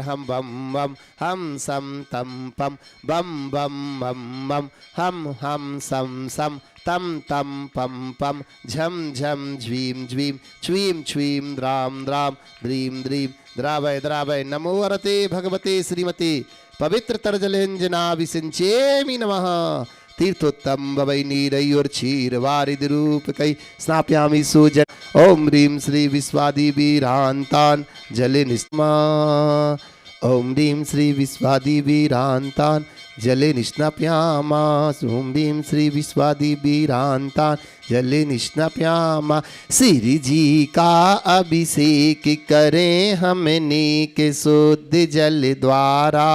हम बम बम हम सम तम पम बम बम बम बम हम सम सम तम तम पम पम झम झम झ्वीम झ्वीम छ्वीम छ्वीम द्राम द्राम द्रीम द्रीम द्रावय द्रावय नमो वरते भगवते श्रीमते पवित्र तर्जलेंजनाभिषिञ्चेमि नमः। तीर्थोत्तम वै नीरयोर्क्षीर वारिधि रूप कई स्नाप्यामि सुजन। ओम ह्रीं श्री विश्वादिवीरान्तान् जले निस्मा। ओम ह्रीं श्री विश्वादिवीरान्तान् जले निष्णाप्यामा। ओम ह्रीं श्री विश्वादिवीरान्तान् जले निष्णाप्यामा। श्री जी का अभिषेक करें हमने के शुद्ध जल द्वारा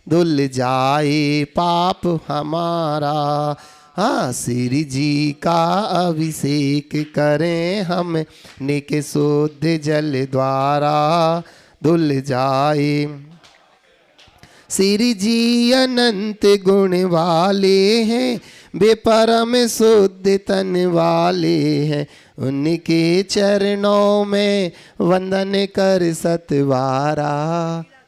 धुल जाए पाप हमारा। हाँ, श्री जी का अभिषेक करें हम निके शुद्ध जल द्वारा धुल जाए। श्री जी अनंत गुण वाले हैं बेपरम शुद्ध तन वाले हैं। उनके चरणों में वंदन कर सतवारा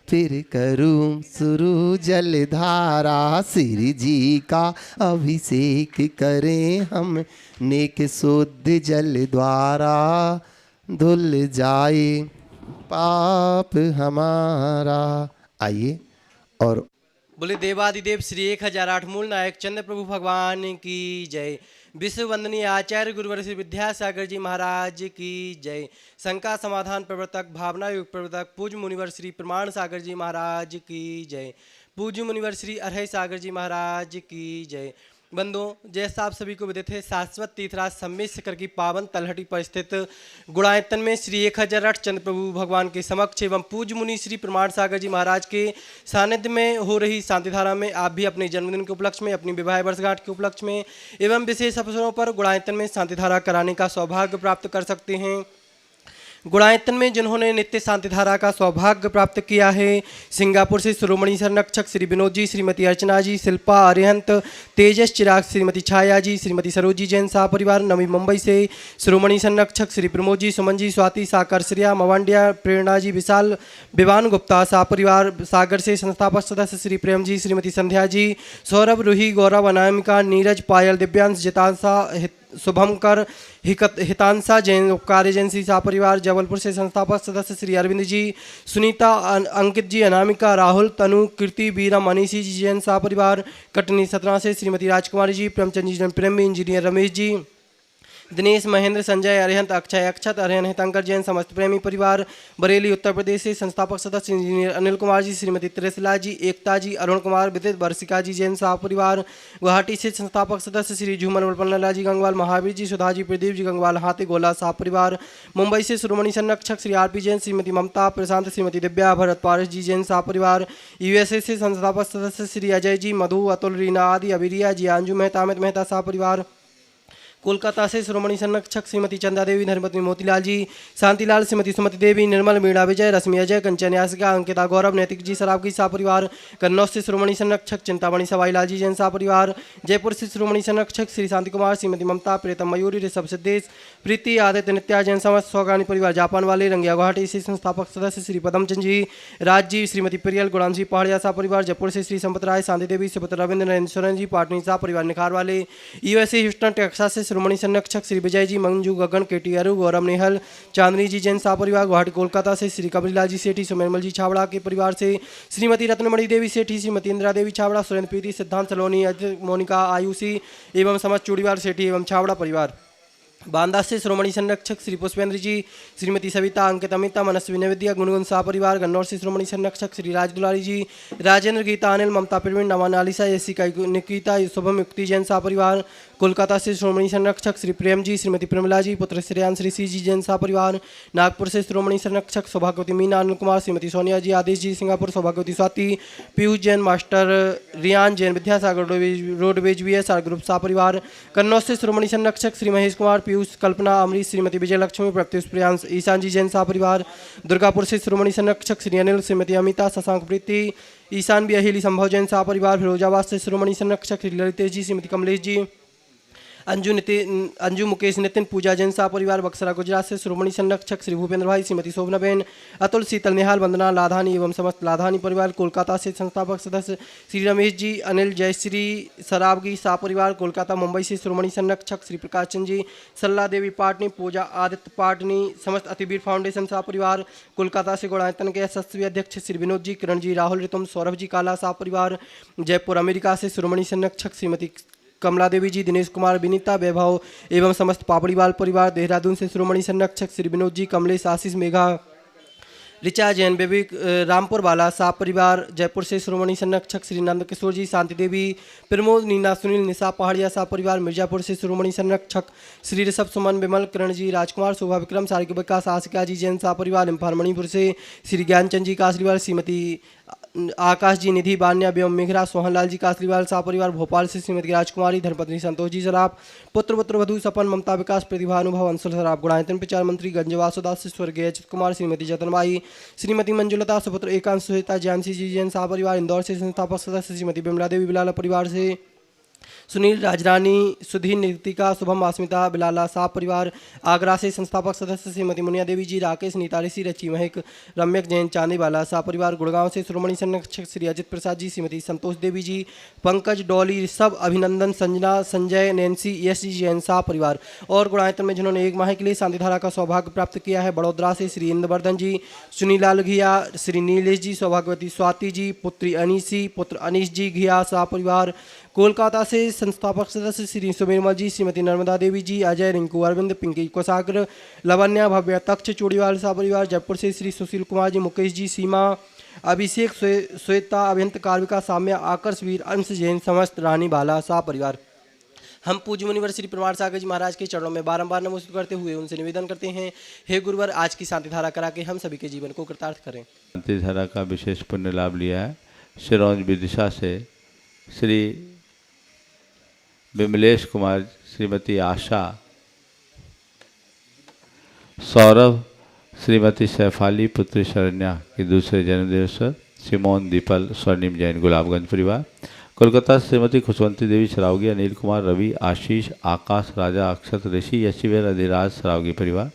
फिर करूं शुरू जलधारा। श्री जी का अभिषेक करें हम नेक शुद्ध जल द्वारा धुल जाए पाप हमारा। आइए और बोले देवादिदेव श्री 1008 मूल नायक चंद्र प्रभु भगवान की जय। विश्व वंदनीय आचार्य गुरुवर श्री विद्यासागर जी महाराज की जय। शंका समाधान प्रवर्तक भावना युग प्रवर्तक पूज्य मुनिवर श्री प्रमाण सागर जी महाराज की जय। पूज्य मुनिवर श्री अरहय सागर जी महाराज की जय। बंधुओं, जैसा आप सभी को विदित है, शाश्वत तीर्थराज सम्मेद शिखर की पावन तलहटी पर स्थित गुणायतन में श्री 1008 चंद्र प्रभु भगवान के समक्ष एवं पूज्य मुनि श्री प्रमाण सागर जी महाराज के सानिध्य में हो रही शांतिधारा में आप भी अपने जन्मदिन के उपलक्ष्य में, अपनी विवाह वर्षगांठ के उपलक्ष्य में एवं विशेष अवसरों पर गुणायतन में शांतिधारा कराने का सौभाग्य प्राप्त कर सकते हैं। गुणायतन में जिन्होंने नित्य शांतिधारा का सौभाग्य प्राप्त किया है, सिंगापुर से शिरोमणि संरक्षक श्री विनोद जी, श्रीमती अर्चना जी, शिल्पा अरिहंत, तेजस चिराग, श्रीमती छाया जी, श्रीमती सरोजी जैन शाह परिवार। नवी मुंबई से शिरोमणि संरक्षक श्री प्रमोद जी, सुमन जी, स्वाति, साकर श्रिया, मवांडिया, प्रेरणा जी, विशाल, विवान गुप्ता शाह परिवार। सागर से संस्थापक सदस्य श्री प्रेम जी, श्रीमती संध्या जी, सौरभ, रूही, गौरव, अनामिका, नीरज, पायल, दिव्यांश, जितांशा, शुभमकर, हितांशा जैन, उपकार एजेंसी शाह परिवार। जबलपुर से संस्थापक सदस्य श्री अरविंद जी, सुनीता, अंकित जी, अनामिका, राहुल, तनु, कीर्ति, बीरा, मनीषी जी जैन शाह परिवार। कटनी 17 से श्रीमती राजकुमारी जी, प्रेमचंद जी, प्रेमी, इंजीनियर रमेश जी, दिनेश, महेंद्र, संजय अरिहंत, अक्षय, अक्षत, अरिहन, हितंकर जैन समस्त प्रेमी परिवार। बरेली उत्तर प्रदेश से संस्थापक सदस्य इंजीनियर अनिल कुमार जी, श्रीमती त्रिशला जी, एकता जी, अरुण कुमार, विदित, वर्षिका जी जैन शाह परिवार। गुवाहाटी से संस्थापक सदस्य श्री झूमर वल्लभलाल जी गंगवाल, महावीर जी, सुधा जी, प्रदीप जी गंगवाल, हाथी गोला शाह परिवार। मुंबई से शिरोमणि संरक्षक श्री आर पी जैन, श्रीमती ममता, प्रशांत, श्रीमती दिव्या, भरत, पारस जी जैन शाह परिवार। यूएसए से संस्थापक सदस्य श्री अजय जी, मधु, अतुल, रीना आदि, अबिरिया जी, अंजू मेहता, अमित मेहता शाह परिवार। कोलकाता से शिरोमणि संरक्षक श्रीमती चंदा देवी, धर्मपत्नी मोतीलाल जी, शांतिलाल, श्रीमती सुमति देवी, निर्मल, मीणा विजय, रश्मि अजय, कंचन यासिका, अंकिता गौरव, नैतिक जी, शराब की शाह परिवार। कन्नौज से शिरोमणि संरक्षक चिंतामणि सवाईलाल जी जैन शाह परिवार। जयपुर से शिरोमणि संरक्षक श्री शांति कुमार, श्रीमती ममता, प्रीतम मयूरी, ऋषभ सिद्धेश, प्रीति, आदित्य, नित्या जैन समाज सौगानी परिवार जापान वाले। रंगिया गुवाहाटी से संस्थापक सदस्य श्री पदमचंद जी, राज जी, श्रीमती प्रियल, गुणांशी पहाड़िया शाह परिवार। जयपुर से श्री संपत राय, शांति देवी, सुपत रविंद्र, नरेंद्र सोरेन जी, पाटनी शाह परिवार निखार वाले। यूएसए ह्यूस्टन टेक्सास से शिरोमणि संरक्षक श्री विजय जी, मंजू, गगन, केटी अरु, गौरव, नेहल, चांदनी जी जैन शाह परिवार। गुवाहाटी कोलकाता से श्री कबरीलाल जी सेठी, सुमेरमल जी छावड़ा के परिवार से श्रीमती रत्नमणि देवी सेठी, श्रीमती इंदिरा देवी छावड़ा, सुरेंद्र प्रीति, सिद्धांत सलोनी, मोनिका, आयुषी एवं समस्त चूड़ीवार सेठी एवं छावड़ा परिवार। बांदा से शिरोमणि संरक्षक श्री पुष्पेंद्र जी, श्रीमती सविता, अंकित, अमिता, मनस्वी, नैवेद्या, गुणगुण शाह परिवार। गन्नौर से शिरोमणि संरक्षक श्री राज दुलारी जी, राजेंद्र, गीता, अनिल, ममता, प्रवीण, नवान, आलिसा, यशिका, निकिता, शुभम, युक्ति जैन शाह परिवार। कोलकाता से शिरोमणि संरक्षक श्री प्रेम जी, श्रीमती प्रेमला जी, पुत्र श्रेयांश, ऋषि जी जैन शाह परिवार। नागपुर से शिरोमणि संरक्षक सौभाग्यवती मीना, अनिल कुमार, श्रीमती सोनिया जी, आदेश जी, सिंगापुर सौभाग्यवती Swati, Piyush Jain, master Riyan Jain, Vidyasagar roadways V S R group Shah परिवार। कन्नौज से शिरोमणि संरक्षक श्री महेश कुमार, पीयूष, कल्पना, अमरीश, श्रीमती विजय लक्ष्मी, प्रत्युष, प्रियांश, ईशान जी जैन शाह परिवार। दुर्गापुर से शिरोमणि संरक्षक श्री अनिल, श्रीमती अमिता, शशांक, प्रीति, ईशान भी अहिली, संभव जैन शाह परिवार। फिरोजाबाद से शिरोमणि संरक्षक श्री ललितेश जी, श्रीमती कमलेश जी। अंजू मुकेश नितिन पूजा जैन शाह परिवार बक्सरा गुजरात से श्रोमणी संरक्षक श्री भूपेंद्र भाई, श्रीमती शोभनाबेन, अतुल शीतल निहाल वंदना लाधानी एवं समस्त लाधानी परिवार कोलकाता से संस्थापक सदस्य श्री रमेश जी, अनिल जयश्री सरावगी शाह परिवार कोलकाता मुंबई से श्रोमणी संरक्षक श्री प्रकाश चंद जी, सल्ला देवी पाटनी, पूजा आदित्य पाटनी, समस्त अतिवीर फाउंडेशन शाह परिवार कोलकाता से गुणायतन के यशस्वी अध्यक्ष श्री विनोद जी, किरण जी, राहुल रितुम, सौरभ जी काला शाह परिवार जयपुर अमेरिका से श्रोमणी संरक्षक श्रीमती कमला देवी जी, दिनेश कुमार, विनीता, वैभव एवं समस्त पापड़ीवाल परिवार देहरादून से श्रोमणी संरक्षक श्री विनोद जी, कमलेश, आशीष, मेघा, ऋचा जैन, बेबी रामपुर वाला शाह परिवार जयपुर से श्रोमणी संरक्षक श्री नंद किशोर जी, शांति देवी, प्रमोद, नीना, सुनील, निशा पहाड़िया शाह परिवार मिर्जापुर से श्रोमणी संरक्षक श्री ऋषभ, सुमन, विमल, किरण जी, राजकुमार, शोभा, विक्रम, सारिक विकास, आशिका जी जैन शाह परिवार इम्फाल मणिपुर से श्री ज्ञानचंद जी कासरीवाल, श्रीमती आकाश जी, निधि, बान्या एवं मेघरा, सोहनलाल जी कासरीवाल शाह परिवार भोपाल से श्रीमती राजकुमारी, धर्मपत्नी संतोष जी सराफ, पुत्र वधु सपन, ममता, विकास, प्रतिभा, अनुभव, अंशुल सराफ, गुणायतन प्रचार मंत्री गंजवासुदास से स्वर्गीय अच्युत कुमार, श्रीमती जतनबाई, श्रीमती मंजुलता, सुपुत्र एकांश, सुहेता, जानसी जी जैन शाह परिवार इंदौर से संस्थापक सदस्य श्रीमती बिमला देवी बिलाला परिवार से सुनील, राजरानी, सुधीर, नितिका, शुभम, अस्मिता, बिलाला शाह परिवार आगरा से संस्थापक सदस्य श्रीमती मुनिया देवी जी, राकेश, नीता, ऋषि, रची, महक, रम्यक जैन चांदीवाला शाह परिवार गुड़गांव से श्रोमणी संरक्षक श्री अजित प्रसाद जी, श्रीमती संतोष देवी जी, पंकज, डॉली, ऋषभ, अभिनंदन, संजना, संजय, नैन्सी, यश जी जैन शाह परिवार और गुणायतन में जिन्होंने 1 माह के लिए शांतिधारा का सौभाग्य प्राप्त किया है बड़ोदरा से श्री इंद्रवर्धन जी, सुनीलाल घिया, श्री नीलेश जी, सौभाग्यवती स्वाति जी, पुत्री अनीसी, पुत्र अनीश जी घिया शाह परिवार कोलकाता से संस्थापक सदस्य श्री सुमेरमल जी, श्रीमती नर्मदा देवी जी, अजय, रिंकू, अरविंद, पिंकी कोसागर, लवन्या, भव्य, तक्ष, चूड़ीवाल शाह परिवार जयपुर से श्री सुशील कुमार जी, मुकेश जी, सीमा, अभिषेक, श्वेता, अभियंत, कार्विका, साम्या, आकर्ष, वीर, अंश जैन, समस्त रानी बाला शाह परिवार। हम पूज्य मुनिवर श्री प्रमाण सागर जी महाराज के चरणों में बारंबार नमस्कार करते हुए उनसे निवेदन करते हैं, हे गुरुवर, आज की शांति धारा करा के हम सभी के जीवन को कृतार्थ करें। शांति धारा का विशेष पुण्य लाभ लिया है। सिरौंज विदिशा से श्री विमलेश कुमार, श्रीमती आशा, सौरभ, श्रीमती सैफाली, पुत्री शरण्या के दूसरे जन्मदिवस पर सिमोन, दीपल, स्वर्णिम जैन गुलाबगंज परिवार कोलकाता से श्रीमती खुशवंती देवी सरावगी, अनिल कुमार, रवि, आशीष, आकाश, राजा, अक्षत, ऋषि, यशिवेर, अधिराज सरावगी परिवार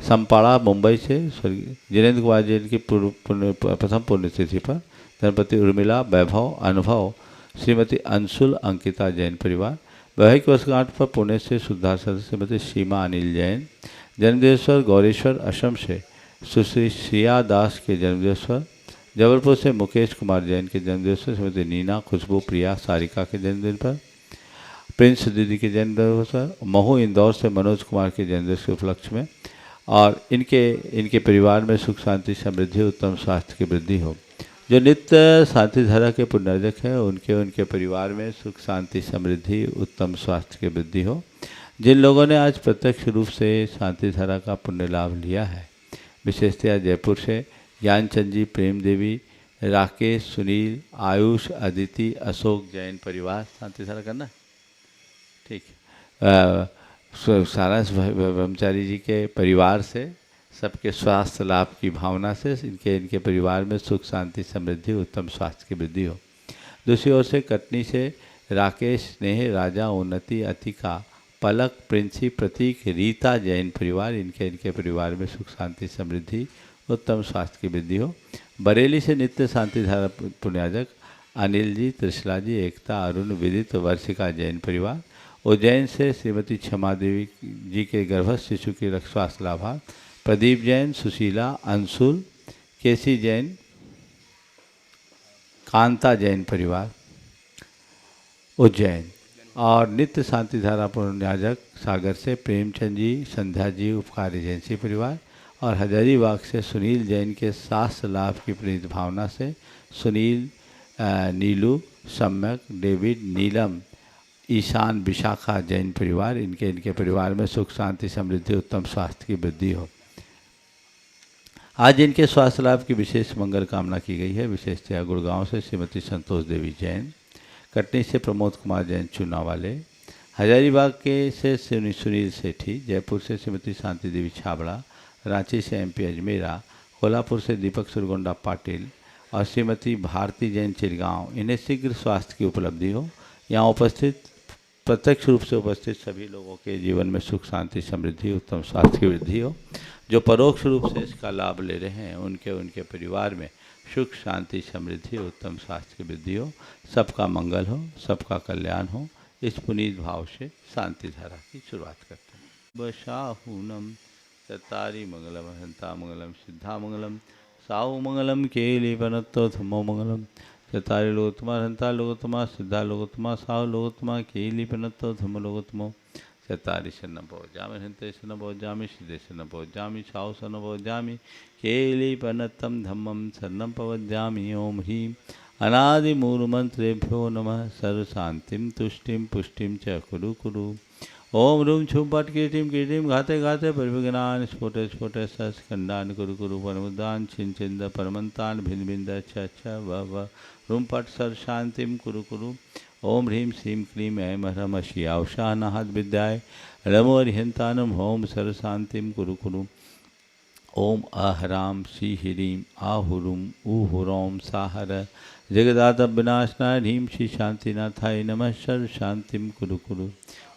संपाड़ा मुंबई से स्वर्गीय जिनेन्द्र कुमार जैन की प्रथम पुण्यतिथि पर धनपति उर्मिला, वैभव, अनुभव, श्रीमती अंशुल, अंकिता जैन परिवार वैवाहिक वर्षगांठ पर पुणे से शुद्धार सदस्य श्रीमती सीमा अनिल जैन, जन्मदिवस पर गौरेश्वर असम से सुश्री श्रिया दास के जन्मदिवस पर, जबलपुर से मुकेश कुमार जैन के जन्मदिवस पर श्रीमती नीना, खुशबू, प्रिया, सारिका के जन्मदिन पर, प्रिंस दीदी के जन्मदिवस पर, महू इंदौर से मनोज कुमार के जन्मदिवस के उपलक्ष्य में और इनके परिवार में सुख, शांति, समृद्धि, उत्तम स्वास्थ्य की वृद्धि हो। जो नित्य शांति धारा के पुण्यर्जक हैं उनके परिवार में सुख, शांति, समृद्धि, उत्तम स्वास्थ्य की वृद्धि हो। जिन लोगों ने आज प्रत्यक्ष रूप से शांति धारा का पुण्य लाभ लिया है, विशेषतया जयपुर से ज्ञानचंद जी, प्रेम देवी, राकेश, सुनील, आयुष, अदिति, अशोक जैन परिवार शांति धारा करना ठीक। सारांश ब्रह्मचारी जी के परिवार से सबके स्वास्थ्य लाभ की भावना से इनके परिवार में सुख, शांति, समृद्धि, उत्तम स्वास्थ्य की वृद्धि हो। दूसरी ओर से कटनी से राकेश, स्नेह, राजा, उन्नति, अतिका, पलक, प्रिंसी, प्रतीक, रीता जैन परिवार इनके परिवार में सुख, शांति, समृद्धि, उत्तम स्वास्थ्य की वृद्धि हो। बरेली से नित्य शांति धारा पुण्याजक अनिल जी, त्रिशला जी, एकता, अरुण, विदित, वर्षिका जैन परिवार। उज्जैन से श्रीमती क्षमा देवी जी के गर्भस्थ शिशु की स्वास्थ्य लाभ, प्रदीप जैन, सुशीला, अंशुल, केसी जैन, कांता जैन परिवार उज्जैन। और नित्य शांति धारा पुण्याजक सागर से प्रेमचंद जी, संध्या जी, उपकारी जैन सी परिवार। और हजारीबाग से सुनील जैन के स्वास्थ्य लाभ की प्रीत भावना से सुनील, नीलू, सम्यक, डेविड, नीलम, ईशान, विशाखा जैन परिवार इनके परिवार में सुख, शांति, समृद्धि, उत्तम स्वास्थ्य की वृद्धि हो। आज इनके स्वास्थ्य लाभ की विशेष मंगल कामना की गई है। विशेषतया गुड़गांव से श्रीमती संतोष देवी जैन, कटनी से प्रमोद कुमार जैन चूनावाले, हजारीबाग के से सुनील सेठी, जयपुर से श्रीमती शांति देवी छाबड़ा, रांची से एमपी अजमेरा, कोल्हापुर से दीपक सुरगोंडा पाटिल और श्रीमती भारती जैन चिरगांव। इन्हें शीघ्र स्वास्थ्य की उपलब्धि हो। यहाँ उपस्थित प्रत्यक्ष रूप से उपस्थित सभी लोगों के जीवन में सुख शांति समृद्धि उत्तम स्वास्थ्य की वृद्धि हो। जो परोक्ष रूप से इसका लाभ ले रहे हैं उनके परिवार में सुख शांति समृद्धि उत्तम स्वास्थ्य की वृद्धि हो, सबका मंगल हो, सबका कल्याण हो। इस पुनीत भाव से शांति धारा की शुरुआत करते हैं। बशाहूनम चतारी मंगलम हंता मंगलम सिद्धा मंगलम साहु मंगलम केली बनत्तो धम्मो मंगलम चतारी लोकोत्तमा हंता लोकोत्तमा सिद्धा लोकोत्तमा साहु लोकोत्तमा केली बनत्तो धम्मो लोकोत्तमो चतारी शरण भोजामि हंते शरण भोजामि सिद्धे शरण भोजामि साहु शरण भोजामि केली बनत्तम धम्मम शरणं पवज्जामि। ओम ह्रीं अनादि मूल मंत्रेभ्यो नमः। सर्व शांतिम तुष्टिम पुष्टिम च कुरु कुरु। ओम रूम छुम पट कीर्तिम कीर्तिम घाते घाते परिविघ्नान स्फोटे स्फोटे सस्कंडान कुरु कुरु परमुदान छिन छिंद परमंतान भिन्न भिन्न छ व रूम पट सर्व शांतिम कुरु कुरु। ओम ह्रीं श्रीं क्लीं ऐं ह्रम श्यावशानाहद विद्याय नमो हरिहंतानम ओम सर्व शांतिम कुरु कुरु। ओम आहराम श्री ह्रीं आहुरुम ऊहुरोम साहर जगदात विनाशनाय ह्रीं श्री शांतिनाथाय नमः। सर्व शांतिम कुरु कुरु।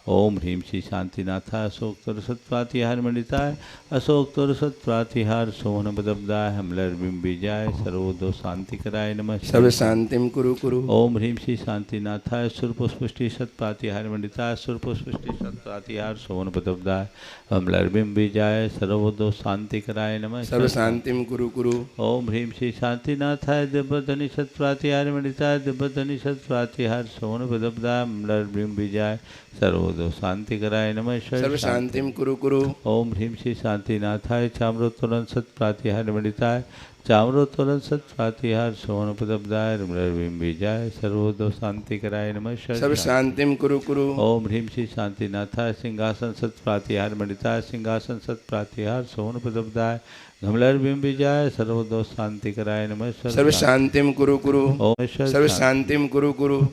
ओम ह्रीं श्री शांतिनाथाय अशोक सत्प्रातिहार मंडिताय अशोक सत्प्रातिहार सोहन बदब्दाय हमलर बिम बीजाय सर्वोदो शांति कराय नमः। सर्व शांतिम कुरु कुरु। ओम ह्रीं श्री शांतिनाथाय सुरपुष्पुष्टि सत्प्रातिहार मंडिताय सुरपुष्पुष्टि सत्प्रातिहार सोहन बदब्दाय हमलर बिम बीजाय सर्वोदो शांति कराय नमः। सर्व शांतिम कुरु कुरु। ओम ह्रीं श्री शांतिनाथाय दिव्यधनि सत्प्रातिहार मंडिताय दिव्यधनि सत्प्रातिहार सोहन बदब्दाय हमलर बिम बीजाय सर्वोदो शांति कराय नमः। सर्व शांतिम कुरु कुरु। ओम ह्रीं श्री शांतिनाथाय चाम्रोत्तोलन सत्प्रातिहार मंडिताय चाम्रोत्तोलन सत्प्रातिहार सोहन पदब्दाय रमणबिम बीजाय सर्वोदो शांति कराय नमः। सर्व शांतिम कुरु कुरु। ओम ह्रीं श्री शांतिनाथाय सिंहासन सत्प्रातिहार मंडिताय सिंहासन सत्प्रातिहार सोहन पदब्दाय घमलरबिम बीजाय सर्वोदो शांति कराय नमः। सर्व शांतिम कुरु कुरु। ओम सर्व शांतिम कुरु कुरु।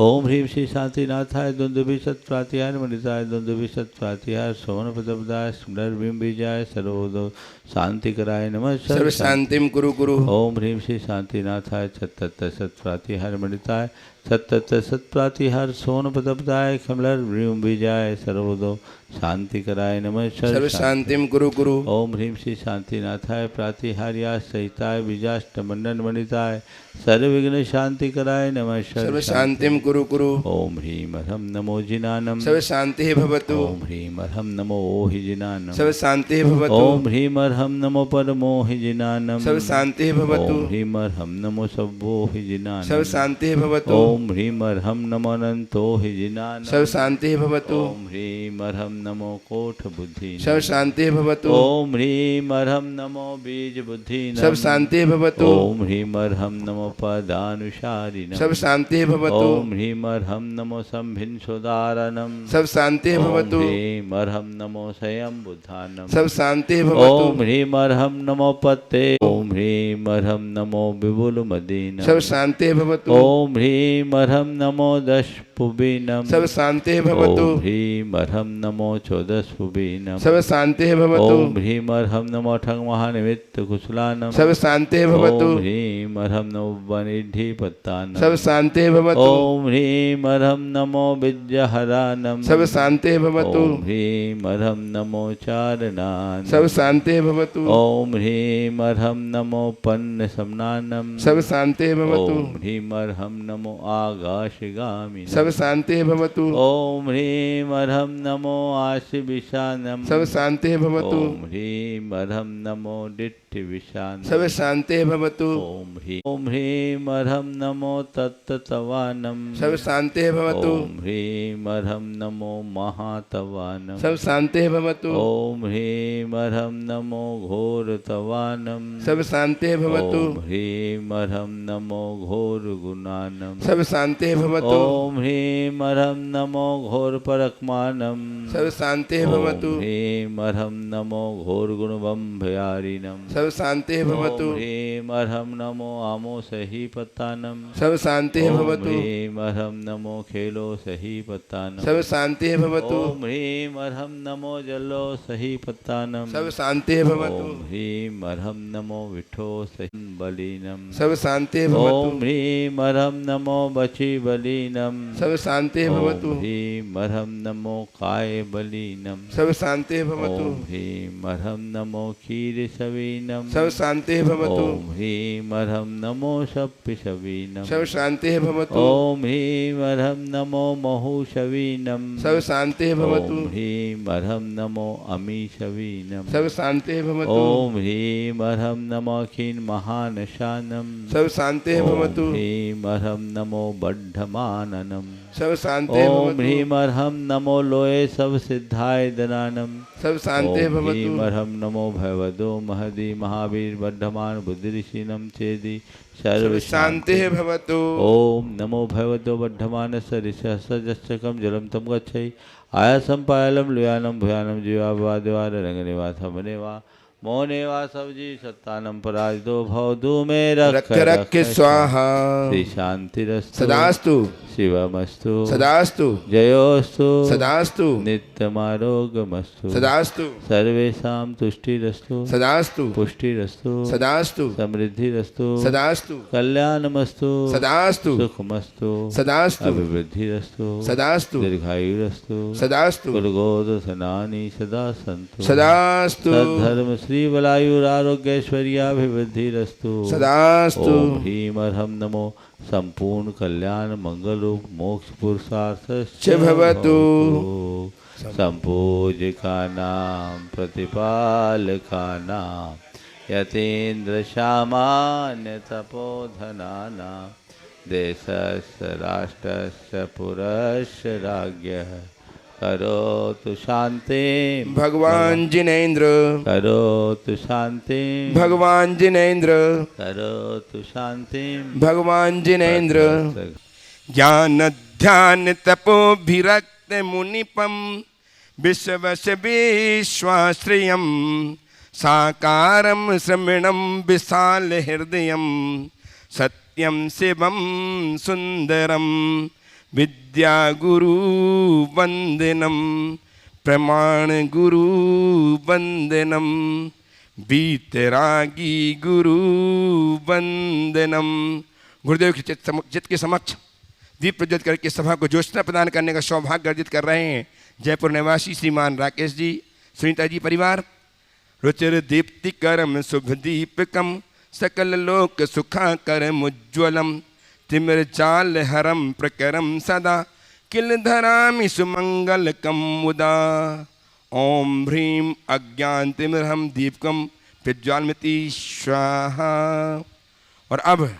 ओम ह्रीं श्री शांतिनाथाय द्वंद्वी सत्प्रातिहार मंडिताय द्वंद्वी सत्प्रातिहार सोहन पदब्दाय स्मरबिम बीजाय सर्वोदो शांति कराय नमः। सर्व शांतिम कुरु कुरु। ओम ह्रीं श्री शांतिनाथाय सत्तत सत्प्रातिहार मंडिताय सत्तत सत्प्रातिहार सोहन पदब्दाय खमलर ब्रीम बीजाय सर्वोदो शांति कराय नमः। सर्व शांतिम कुरु कुरु। ओम ह्रीं श्री शांतिनाथाय प्रातिहार्या सहिताय बीजाष्ट मंडन मंडिताय सर्वविघ्न शांति कराय नमः। सर्व शांतिम कुरु कुरु। ओम ह्रीं अरहम नमो जिनानम सर्व शांति भवतु। ओम ह्रीं अरहम नमो ओहि जिनानम सर्व शांति भवतु। ओम ह्रीं अरहम नमो परमो हि जिनानम सर्व शांति भवतु। ओम ह्रीं अरहम नमो सब्बो हि जिनानम सर्व शांति भवतु। ओम ह्रीं अरहम नमो अनंतो हि जिनानम सर्व शांति भवतु। ओम ह्रीं अरहम नमो कोठ बुद्धि सर्व शांति भवतु। ओम ह्रीं अरहम नमो बीज बुद्धि सर्व शांति भवतु। ओम ह्रीं अरहम नमो पदानुसारिणम सर्व शांति भवतु। ओम ह्रीं अरहम नमो संभिन सुदारणम सर्व शांति भवतु। ओम ह्रीं अरहम नमो स्वयं बुद्धानम सर्व शांति भवतु। ओम ह्रीं अरहम नमो पते ओम ह्रीं अरहम नमो विपुल मदीनम सर्व शांति भवतु। ओम ह्रीं अरहम नमो दश पुबीनम सर्व शांति भवतु। ओम ह्रीं अरहम नमो चौदश पुबीनम सर्व शांति भवतु। ओम ह्रीं अरहम नमो ठंग महानिमित्त कुशलानम सर्व शांति भवतु। ओम ह्रीं अरहम नमो वनिधि पत्तानम सर्व शांति भवतु। ओम ह्रीं अरहम नमो विद्याहरानम सर्व शांति भवतु। ओम ह्रीं अरहम नमो चारणान सर्व शांति भवतु। ओम ह्रीं अरहम नमो पन्न समनानम सर्व शांति भवतु। ओम ह्रीं अरहम नमो आकाशगामी सर्व शांति भवतु। ओम ह्रीं अरहम नमो आशि विशानम सर्व शांति भवतु। ओम ह्रीं अरहम नमो दिट्ठि विशानम सर्व शांति भवतु। ओम ह्रीं अरहम नमो तत्तवानम सर्व शांति भवतु। ओम ह्रीं अरहम नमो महातवानम सर्व शांति भवतु। ओम ह्रीं अरहम नमो घोरतवानम सर्व शांति भवतु। ओम ह्रीं अरहम नमो घोर गुणानम सर्व शांति भवतु। ओम ह्रीं अरहम नमो घोर परकमानम सर्व शांति भवतु। ओम ह्रीं अरहम नमो घोर गुणबम्भयारिणम सर्व शांति भवतु। ओम ह्रीं अरहम नमो आमो सही पत्तानम सर्व शांति ओम भवतु। ह्रीं अरहम नमो खेलो सही पत्तानम सर्व शांति भवतु। ओम ह्रीं अरहम नमो जलो सही पत्तानम सर्व शांति भवतु। ओम ह्रीं अरहम नमो विठो सही बलीनम सर्व शांति भवतु। ओम ह्रीं अरहम नमो बची बलीनम सर्व शांति भवतु। ओम ह्रीं अर्हं नमो कायबलीनं। सर्व शांति भवतु। ओम ह्रीं अर्हं नमो क्षीरसवीनं। सर्व शांति भवतु। ओम ह्रीं अर्हं नमो शप्पिशवीनं। सर्व शांति भवतु। ओम ह्रीं अर्हं नमो महूषवीनं। सर्व शांति भवतु। ओम ह्रीं अर्हं नमो अमीशवीनं। सर्व शांति भवतु। ओम ह्रीं अर्हं नमो खीन महानशानं। सर्व शांति भवतु। ओम ह्रीं अर्हं नमो बड्ढमाननं। सर्व शांति ओम भवतु। ह्रीं अर्हं नमो लोये सब सिद्धाय दनानं। सर्व शांति ओम भवतु। ह्रीं अर्हं नमो भगवतो महदी महावीर बड्ढमान बुद्धिऋषिनं चेदि सर्व शांति भवतु। ओम नमो भगवतो बड्ढमान सरिसहस्रजश्चकं जलं तं गच्छै आयासं पायलं लुयानं भूयानं जीवावादेवा रंगनिवासमनेवा मोनेवा सब्जी सत्तानं पराजितो भवतु मे रक्ष रक्ष स्वाहा। श्री शांतिरस्तु सदास्तु। शिवमस्तु सदास्तु। जयोस्तु सदास्तु। नित्यमारोग्यमस्तु सदास्तु। सर्वेषां तुष्टिरस्तु सदास्तु। पुष्टिरस्तु सदास्तु। समृद्धिरस्तु सदास्तु। कल्याणमस्तु सदास्तु। सुखमस्तु सदास्तु। अभिवृद्धिरस्तु सदास्तु। दीर्घायुरस्तु सदास्तु। कुलगोदसनानि सदा सन्तु सदास्तु। सद्धर्म श्री बलायुरारोग्यैश्वर्याभिवृद्धिरस्तु सदास्तु। ओम ह्रीं अर्हं नमो संपूर्ण कल्याण मंगल रूप मोक्ष पुरुषार्थश्च भवतु। संपूजिकानां प्रतिपालकानां यतीन्द्र सामान्य तपोधनानां देशस्य राष्ट्रस्य पुरस्य राज्ञः करोतु शांति भगवान जिनेन्द्र। करोतु शांति भगवान जिनेन्द्र। करोतु शांति भगवान जिनेन्द्र। ज्ञान ध्यान तपोभिरक्त मुनिपम विश्वस विश्वाश्रयम साकारम श्रमणम विशाल हृदयम सत्यम शिवम सुंदरम विद्या गुरु वंदनम प्रमाण गुरु वंदनम बीतरागी गुरु वंदनम। गुरुदेव के चित्त के समक्ष दीप प्रज्वलित करके सभा को ज्योत्सना प्रदान करने का सौभाग्य अर्जित कर रहे हैं जयपुर निवासी श्रीमान राकेश जी, सुनीता जी परिवार। रुचिर दीप्तिकरम शुभ दीपकम सकल लोक सुखाकरम उज्ज्वलम तिमिर जाल हरम प्रकरम सदा किल धरामि सुमंगलकम मुदा। ओम ह्रीं अज्ञान तिमिरहम दीपकम प्रज्वालमति स्वाहा। और अब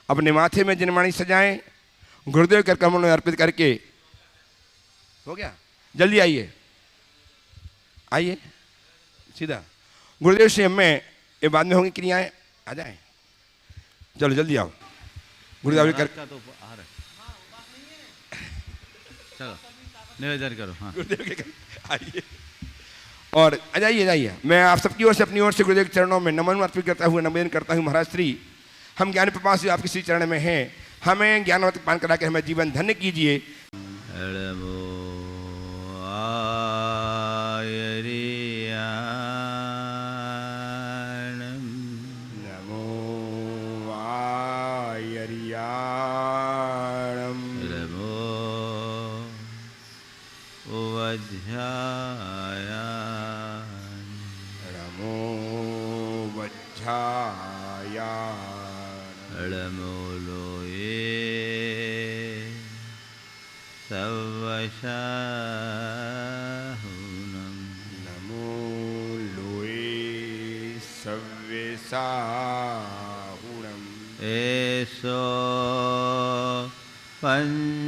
अपने माथे में जिनवाणी सजाएं, गुरुदेव कर कमलों में अर्पित करके। हो गया, जल्दी आइए आइए सीधा गुरुदेव से मैं ये बाद में होंगी क्रियाएं, आ जाएं, चलो जल्दी आओ गुरुदेव कर तो आ रहा चलो निवेदन करो। हाँ गुरुदेव के आइए और आ जाइए जाइए। मैं आप सबकी ओर से अपनी ओर से गुरुदेव के चरणों में नमन अर्पित करता हुआ निवेदन करता हूँ। महाराज श्री, हम ज्ञान प्रपात आपके श्री चरण में हैं, हमें ज्ञानवत पान करा के हमें जीवन धन्य कीजिए। नमो लोए सव्यसाहुणम् एषो पंचनमोयारो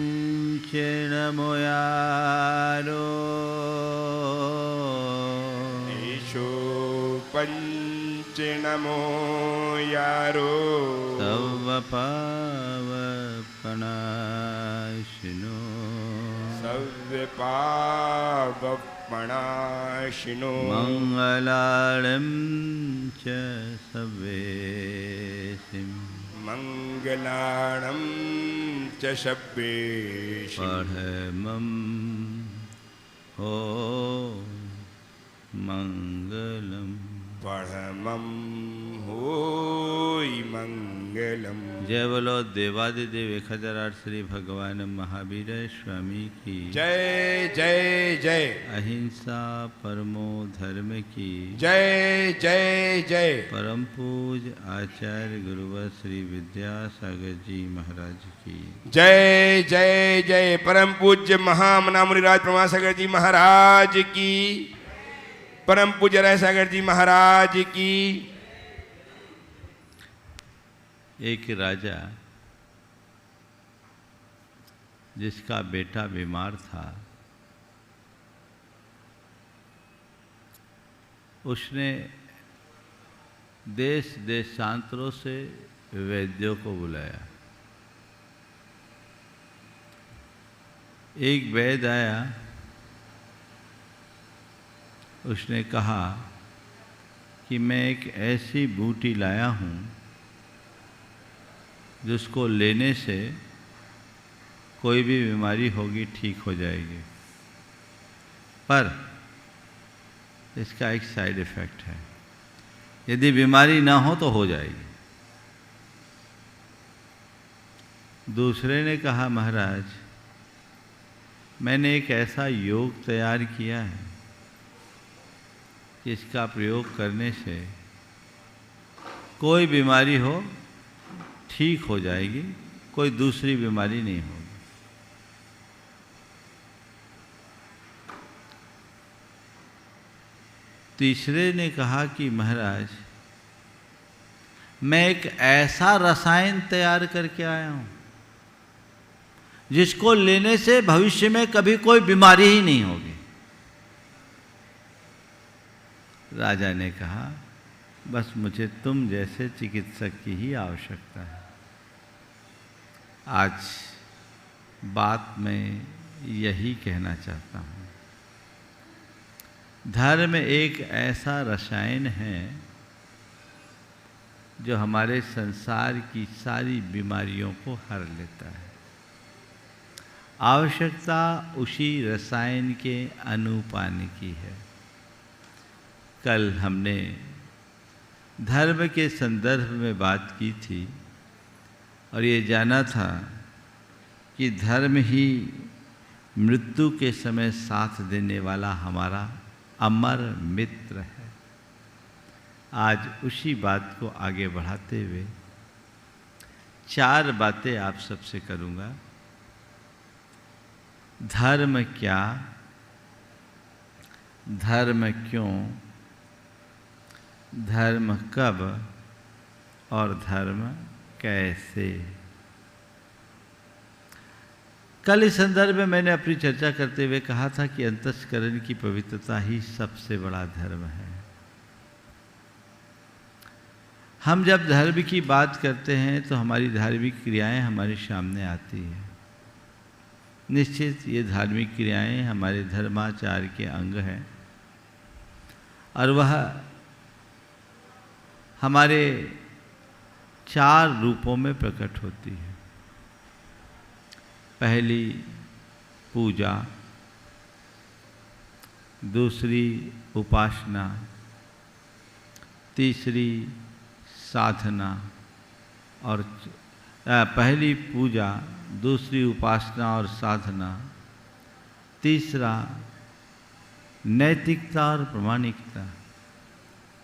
एषो पंचनमो यारो सर्वपावपनाशिनो सर्वपावपनाशिनो मंगलार्णं च सवेसिं मंगलाणं च शब्बेशि परमं हो मंगलम् परमं होयि मंगलम्। मंगलम। जय बोलो देवादिदेव 1008 श्री भगवान महावीर स्वामी की जय जय जय। अहिंसा परमो धर्म की जय जय जय। परम पूज आचार्य गुरुवर श्री विद्यासागर जी महाराज की जय जय जय। परम पूज्य महामना मुनिराज प्रमासागर जी महाराज की। परम पूज्य राय सागर जी महाराज की। एक राजा जिसका बेटा बीमार था, उसने देश देशांतरों से वैद्यों को बुलाया। एक वैद्य आया, उसने कहा कि मैं एक ऐसी बूटी लाया हूँ जिसको लेने से कोई भी बीमारी होगी ठीक हो जाएगी, पर इसका एक साइड इफ़ेक्ट है, यदि बीमारी ना हो तो हो जाएगी। दूसरे ने कहा, महाराज मैंने एक ऐसा योग तैयार किया है कि इसका प्रयोग करने से कोई बीमारी हो ठीक हो जाएगी, कोई दूसरी बीमारी नहीं होगी। तीसरे ने कहा कि महाराज मैं एक ऐसा रसायन तैयार करके आया हूं जिसको लेने से भविष्य में कभी कोई बीमारी ही नहीं होगी। राजा ने कहा, बस मुझे तुम जैसे चिकित्सक की ही आवश्यकता है। आज बात मैं यही कहना चाहता हूँ, धर्म एक ऐसा रसायन है जो हमारे संसार की सारी बीमारियों को हर लेता है। आवश्यकता उसी रसायन के अनुपान की है। कल हमने धर्म के संदर्भ में बात की थी और ये जाना था कि धर्म ही मृत्यु के समय साथ देने वाला हमारा अमर मित्र है। आज उसी बात को आगे बढ़ाते हुए 4 बातें आप सबसे करूँगा। धर्म क्या, धर्म क्यों, धर्म कब और धर्म कैसे। कल इस संदर्भ में मैंने अपनी चर्चा करते हुए कहा था कि अंतःकरण की पवित्रता ही सबसे बड़ा धर्म है। हम जब धर्म की बात करते हैं तो हमारी धार्मिक क्रियाएं हमारे सामने आती हैं। निश्चित ये धार्मिक क्रियाएं हमारे धर्माचार के अंग हैं और वह हमारे 4 रूपों में प्रकट होती है। पहली पूजा, दूसरी उपासना, तीसरी साधना और पहली पूजा, दूसरी उपासना और साधना, तीसरा नैतिकता और प्रामाणिकता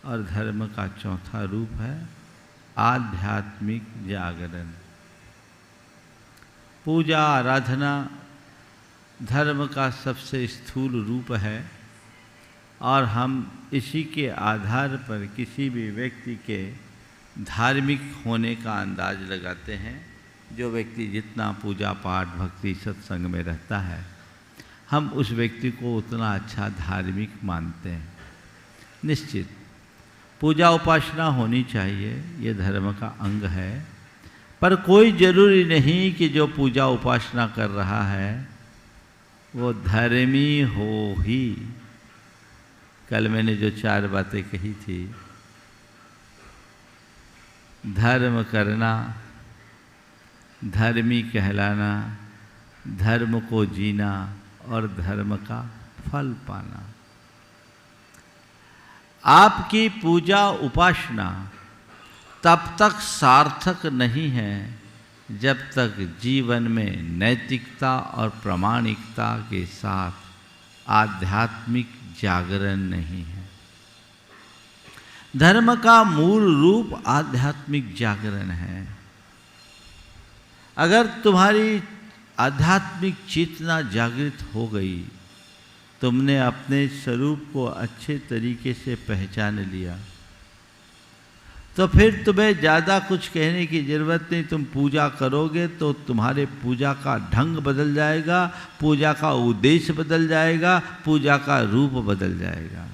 और धर्म का चौथा रूप है आध्यात्मिक जागरण। पूजा आराधना धर्म का सबसे स्थूल रूप है और हम इसी के आधार पर किसी भी व्यक्ति के धार्मिक होने का अंदाज लगाते हैं। जो व्यक्ति जितना पूजा पाठ भक्ति सत्संग में रहता है, हम उस व्यक्ति को उतना अच्छा धार्मिक मानते हैं। निश्चित पूजा उपासना होनी चाहिए, ये धर्म का अंग है, पर कोई जरूरी नहीं कि जो पूजा उपासना कर रहा है वो धर्मी हो ही। कल मैंने जो 4 बातें कही थी, धर्म करना, धर्मी कहलाना, धर्म को जीना और धर्म का फल पाना। आपकी पूजा उपासना तब तक सार्थक नहीं है जब तक जीवन में नैतिकता और प्रामाणिकता के साथ आध्यात्मिक जागरण नहीं है। धर्म का मूल रूप आध्यात्मिक जागरण है। अगर तुम्हारी आध्यात्मिक चेतना जागृत हो गई, तुमने अपने स्वरूप को अच्छे तरीके से पहचान लिया, तो फिर तुम्हें ज़्यादा कुछ कहने की ज़रूरत नहीं। तुम पूजा करोगे तो तुम्हारे पूजा का ढंग बदल जाएगा, पूजा का उद्देश्य बदल जाएगा, पूजा का रूप बदल जाएगा।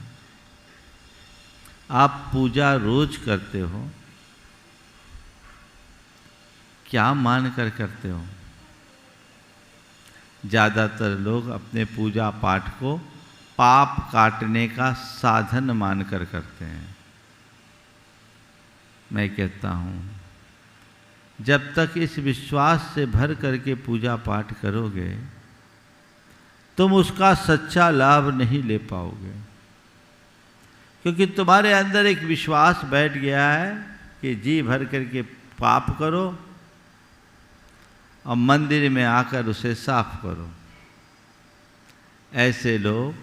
आप पूजा रोज करते हो, क्या मान कर करते हो? ज़्यादातर लोग अपने पूजा पाठ को पाप काटने का साधन मानकर करते हैं। मैं कहता हूँ, जब तक इस विश्वास से भर करके पूजा पाठ करोगे, तुम उसका सच्चा लाभ नहीं ले पाओगे, क्योंकि तुम्हारे अंदर एक विश्वास बैठ गया है कि जी भर करके पाप करो और मंदिर में आकर उसे साफ करो। ऐसे लोग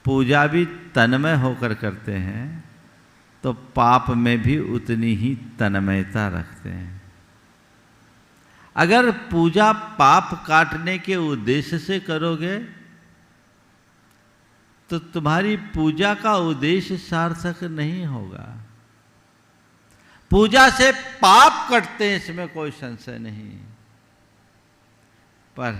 पूजा भी तन्मय होकर करते हैं तो पाप में भी उतनी ही तन्मयता रखते हैं। अगर पूजा पाप काटने के उद्देश्य से करोगे तो तुम्हारी पूजा का उद्देश्य सार्थक नहीं होगा। पूजा से पाप कटते हैं, इसमें कोई संशय नहीं, पर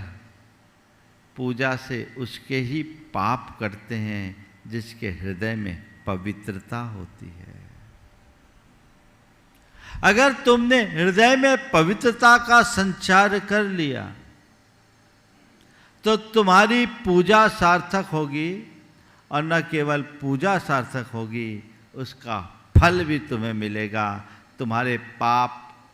पूजा से उसके ही पाप कटते हैं जिसके हृदय में पवित्रता होती है। अगर तुमने हृदय में पवित्रता का संचार कर लिया तो तुम्हारी पूजा सार्थक होगी, और न केवल पूजा सार्थक होगी, उसका फल भी तुम्हें मिलेगा। तुम्हारे पाप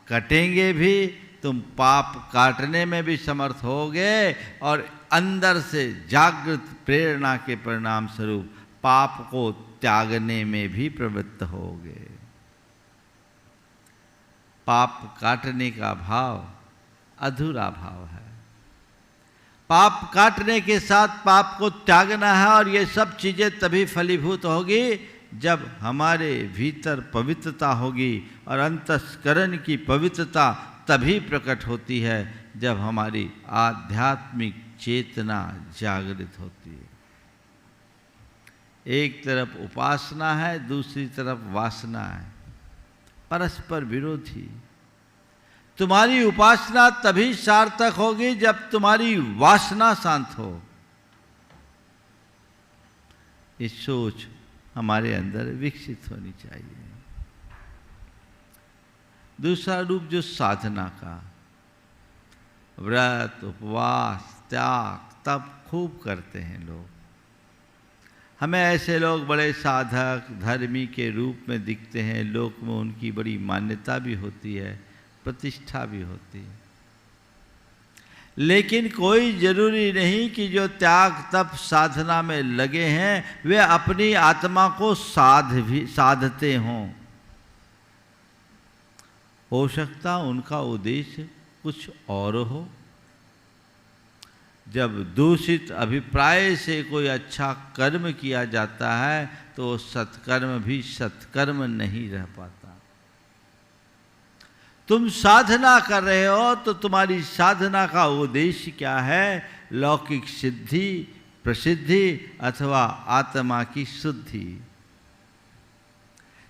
कटेंगे भी, तुम पाप काटने में भी समर्थ होगे, और अंदर से जागृत प्रेरणा के परिणाम स्वरूप पाप को त्यागने में भी प्रवृत्त होगे। पाप काटने का भाव अधूरा भाव है। पाप काटने के साथ पाप को त्यागना है, और ये सब चीज़ें तभी फलीभूत होगी जब हमारे भीतर पवित्रता होगी, और अंतस्करण की पवित्रता तभी प्रकट होती है जब हमारी आध्यात्मिक चेतना जागृत होती है। एक तरफ उपासना है, दूसरी तरफ वासना है, परस्पर विरोधी। तुम्हारी उपासना तभी सार्थक होगी जब तुम्हारी वासना शांत हो। ये सोच हमारे अंदर विकसित होनी चाहिए। दूसरा रूप जो साधना का, व्रत, उपवास, त्याग, तप खूब करते हैं लोग। हमें ऐसे लोग बड़े साधक, धर्मी के रूप में दिखते हैं। लोक में उनकी बड़ी मान्यता भी होती है, प्रतिष्ठा भी होती है। लेकिन कोई जरूरी नहीं कि जो त्याग तप साधना में लगे हैं वे अपनी आत्मा को साधते हों। हो सकता उनका उद्देश्य कुछ और हो। जब दूषित अभिप्राय से कोई अच्छा कर्म किया जाता है तो सत्कर्म भी सत्कर्म नहीं रह पाता। तुम साधना कर रहे हो तो तुम्हारी साधना का उद्देश्य क्या है? लौकिक सिद्धि, प्रसिद्धि अथवा आत्मा की शुद्धि।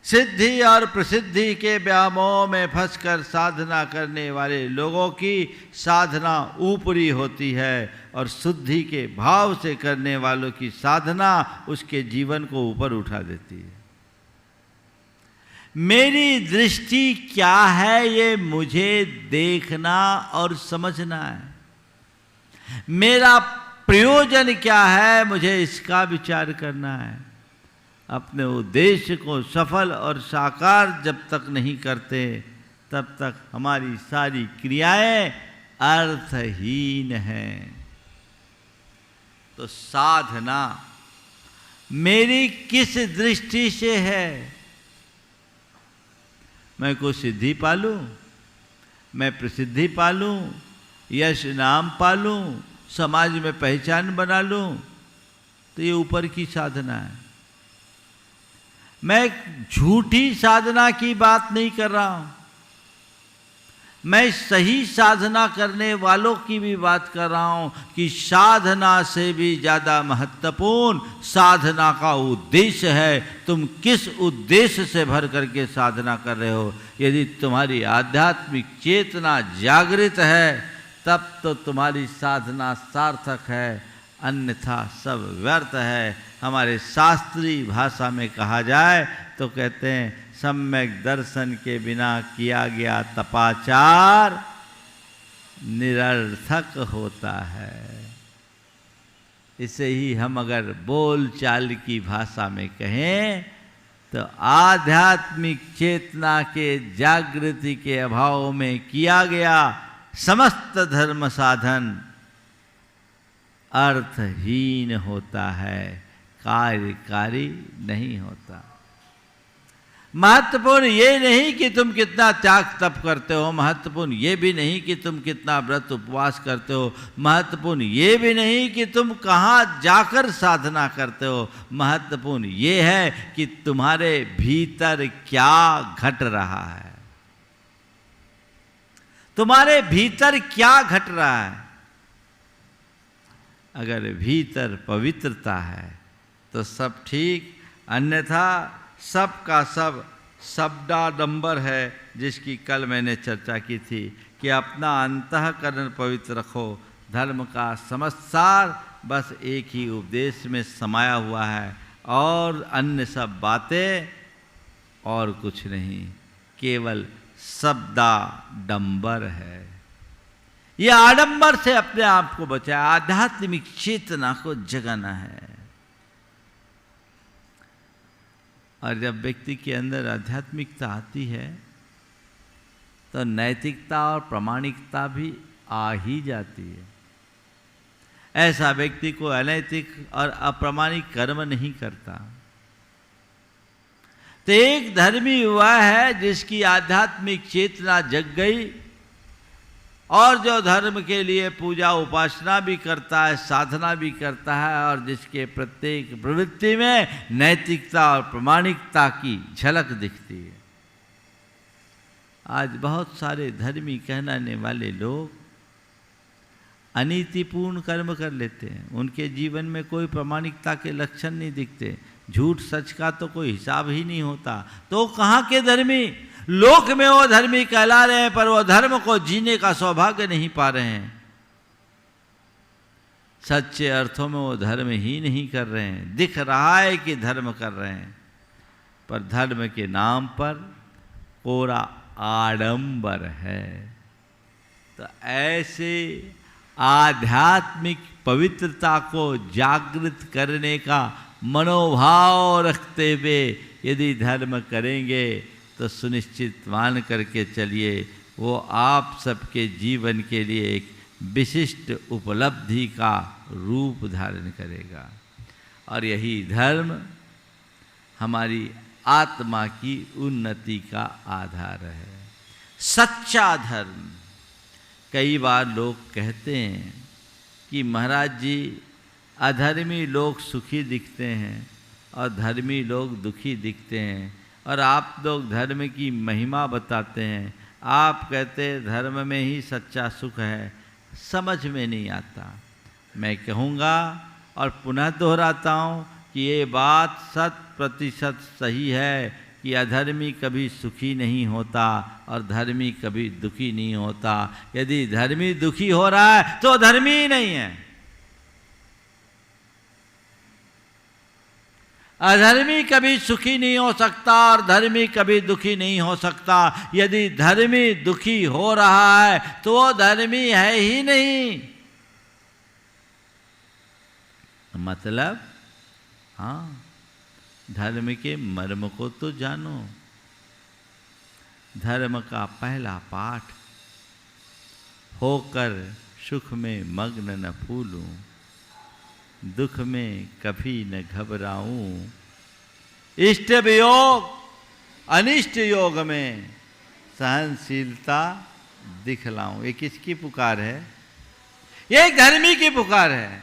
सिद्धि और प्रसिद्धि के व्यामोह में फंसकर साधना करने वाले लोगों की साधना ऊपरी होती है, और शुद्धि के भाव से करने वालों की साधना उसके जीवन को ऊपर उठा देती है। मेरी दृष्टि क्या है ये मुझे देखना और समझना है। मेरा प्रयोजन क्या है मुझे इसका विचार करना है। अपने उद्देश्य को सफल और साकार जब तक नहीं करते तब तक हमारी सारी क्रियाएं अर्थहीन हैं। तो साधना मेरी किस दृष्टि से है? मैं कोई सिद्धि पालूं, मैं प्रसिद्धि पालूं, यश नाम पालूं, समाज में पहचान बना लूं, तो ये ऊपर की साधना है। मैं झूठी साधना की बात नहीं कर रहा हूं, मैं सही साधना करने वालों की भी बात कर रहा हूं कि साधना से भी ज़्यादा महत्वपूर्ण साधना का उद्देश्य है। तुम किस उद्देश्य से भर करके साधना कर रहे हो। यदि तुम्हारी आध्यात्मिक चेतना जागृत है तब तो तुम्हारी साधना सार्थक है, अन्यथा सब व्यर्थ है। हमारे शास्त्रीय भाषा में कहा जाए तो कहते हैं सम्यक दर्शन के बिना किया गया तपाचार निरर्थक होता है। इसे ही हम अगर बोल चाल की भाषा में कहें तो आध्यात्मिक चेतना के जागृति के अभाव में किया गया समस्त धर्म साधन अर्थहीन होता है, कार्यकारी नहीं होता। महत्वपूर्ण ये नहीं कि तुम कितना त्याग तप करते हो, महत्वपूर्ण ये भी नहीं कि तुम कितना व्रत उपवास करते हो, महत्वपूर्ण ये भी नहीं कि तुम कहाँ जाकर साधना करते हो। महत्वपूर्ण ये है कि तुम्हारे भीतर क्या घट रहा है, तुम्हारे भीतर क्या घट रहा है। अगर भीतर पवित्रता है तो सब ठीक, अन्यथा सब का सब शब्दाडंबर है, जिसकी कल मैंने चर्चा की थी कि अपना अंतःकरण पवित्र रखो। धर्म का समस्त सार बस एक ही उपदेश में समाया हुआ है और अन्य सब बातें और कुछ नहीं, केवल शब्दाडंबर है। यह आडंबर से अपने आप को बचाए, आध्यात्मिक चेतना को जगाना है। और जब व्यक्ति के अंदर आध्यात्मिकता आती है तो नैतिकता और प्रामाणिकता भी आ ही जाती है। ऐसा व्यक्ति को अनैतिक और अप्रामाणिक कर्म नहीं करता। तो एक धर्मी वह है जिसकी आध्यात्मिक चेतना जग गई और जो धर्म के लिए पूजा उपासना भी करता है, साधना भी करता है और जिसके प्रत्येक प्रवृत्ति में नैतिकता और प्रामाणिकता की झलक दिखती है। आज बहुत सारे धर्मी कहलाने वाले लोग अनीतिपूर्ण कर्म कर लेते हैं, उनके जीवन में कोई प्रामाणिकता के लक्षण नहीं दिखते, झूठ सच का तो कोई हिसाब ही नहीं होता। तो कहाँ के धर्मी? लोक में वो धर्मी कहला रहे हैं पर वो धर्म को जीने का सौभाग्य नहीं पा रहे हैं। सच्चे अर्थों में वो धर्म ही नहीं कर रहे हैं। दिख रहा है कि धर्म कर रहे हैं पर धर्म के नाम पर कोरा आडंबर है। तो ऐसे आध्यात्मिक पवित्रता को जागृत करने का मनोभाव रखते हुए यदि धर्म करेंगे तो सुनिश्चित मान करके चलिए वो आप सबके जीवन के लिए एक विशिष्ट उपलब्धि का रूप धारण करेगा। और यही धर्म हमारी आत्मा की उन्नति का आधार है, सच्चा धर्म। कई बार लोग कहते हैं कि महाराज जी अधर्मी लोग सुखी दिखते हैं और धर्मी लोग दुखी दिखते हैं और आप लोग धर्म की महिमा बताते हैं, आप कहते हैं धर्म में ही सच्चा सुख है। समझ में नहीं आता। मैं कहूँगा और पुनः दोहराता हूँ कि ये बात 100% सही है कि अधर्मी कभी सुखी नहीं होता और धर्मी कभी दुखी नहीं होता। यदि धर्मी दुखी हो रहा है तो धर्मी ही नहीं है। अधर्मी कभी सुखी नहीं हो सकता और धर्मी कभी दुखी नहीं हो सकता। यदि धर्मी दुखी हो रहा है तो वो धर्मी है ही नहीं। मतलब हाँ, धर्म के मर्म को तो जानो। धर्म का पहला पाठ, होकर सुख में मग्न न फूलूं, दुख में कभी न घबराऊं, इष्ट वियोग अनिष्ट योग में सहनशीलता दिखलाऊं। ये किसकी पुकार है? ये एक धर्मी की पुकार है,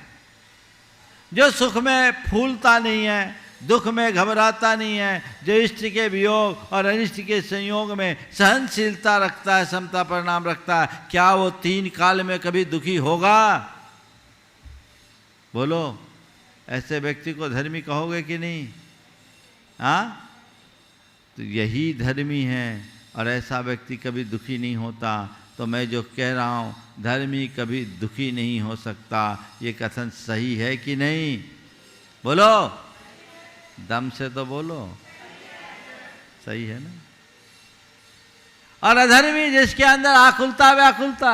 जो सुख में फूलता नहीं है, दुख में घबराता नहीं है, जो इष्ट के वियोग और अनिष्ट के संयोग में सहनशीलता रखता है, समता परिणाम रखता है। क्या वो 3 काल में कभी दुखी होगा? बोलो, ऐसे व्यक्ति को धर्मी कहोगे कि नहीं? हाँ, तो यही धर्मी है और ऐसा व्यक्ति कभी दुखी नहीं होता। तो मैं जो कह रहा हूँ, धर्मी कभी दुखी नहीं हो सकता, ये कथन सही है कि नहीं? बोलो, दम से तो बोलो, सही है ना? और अधर्मी जिसके अंदर आकुलता व्याकुलता,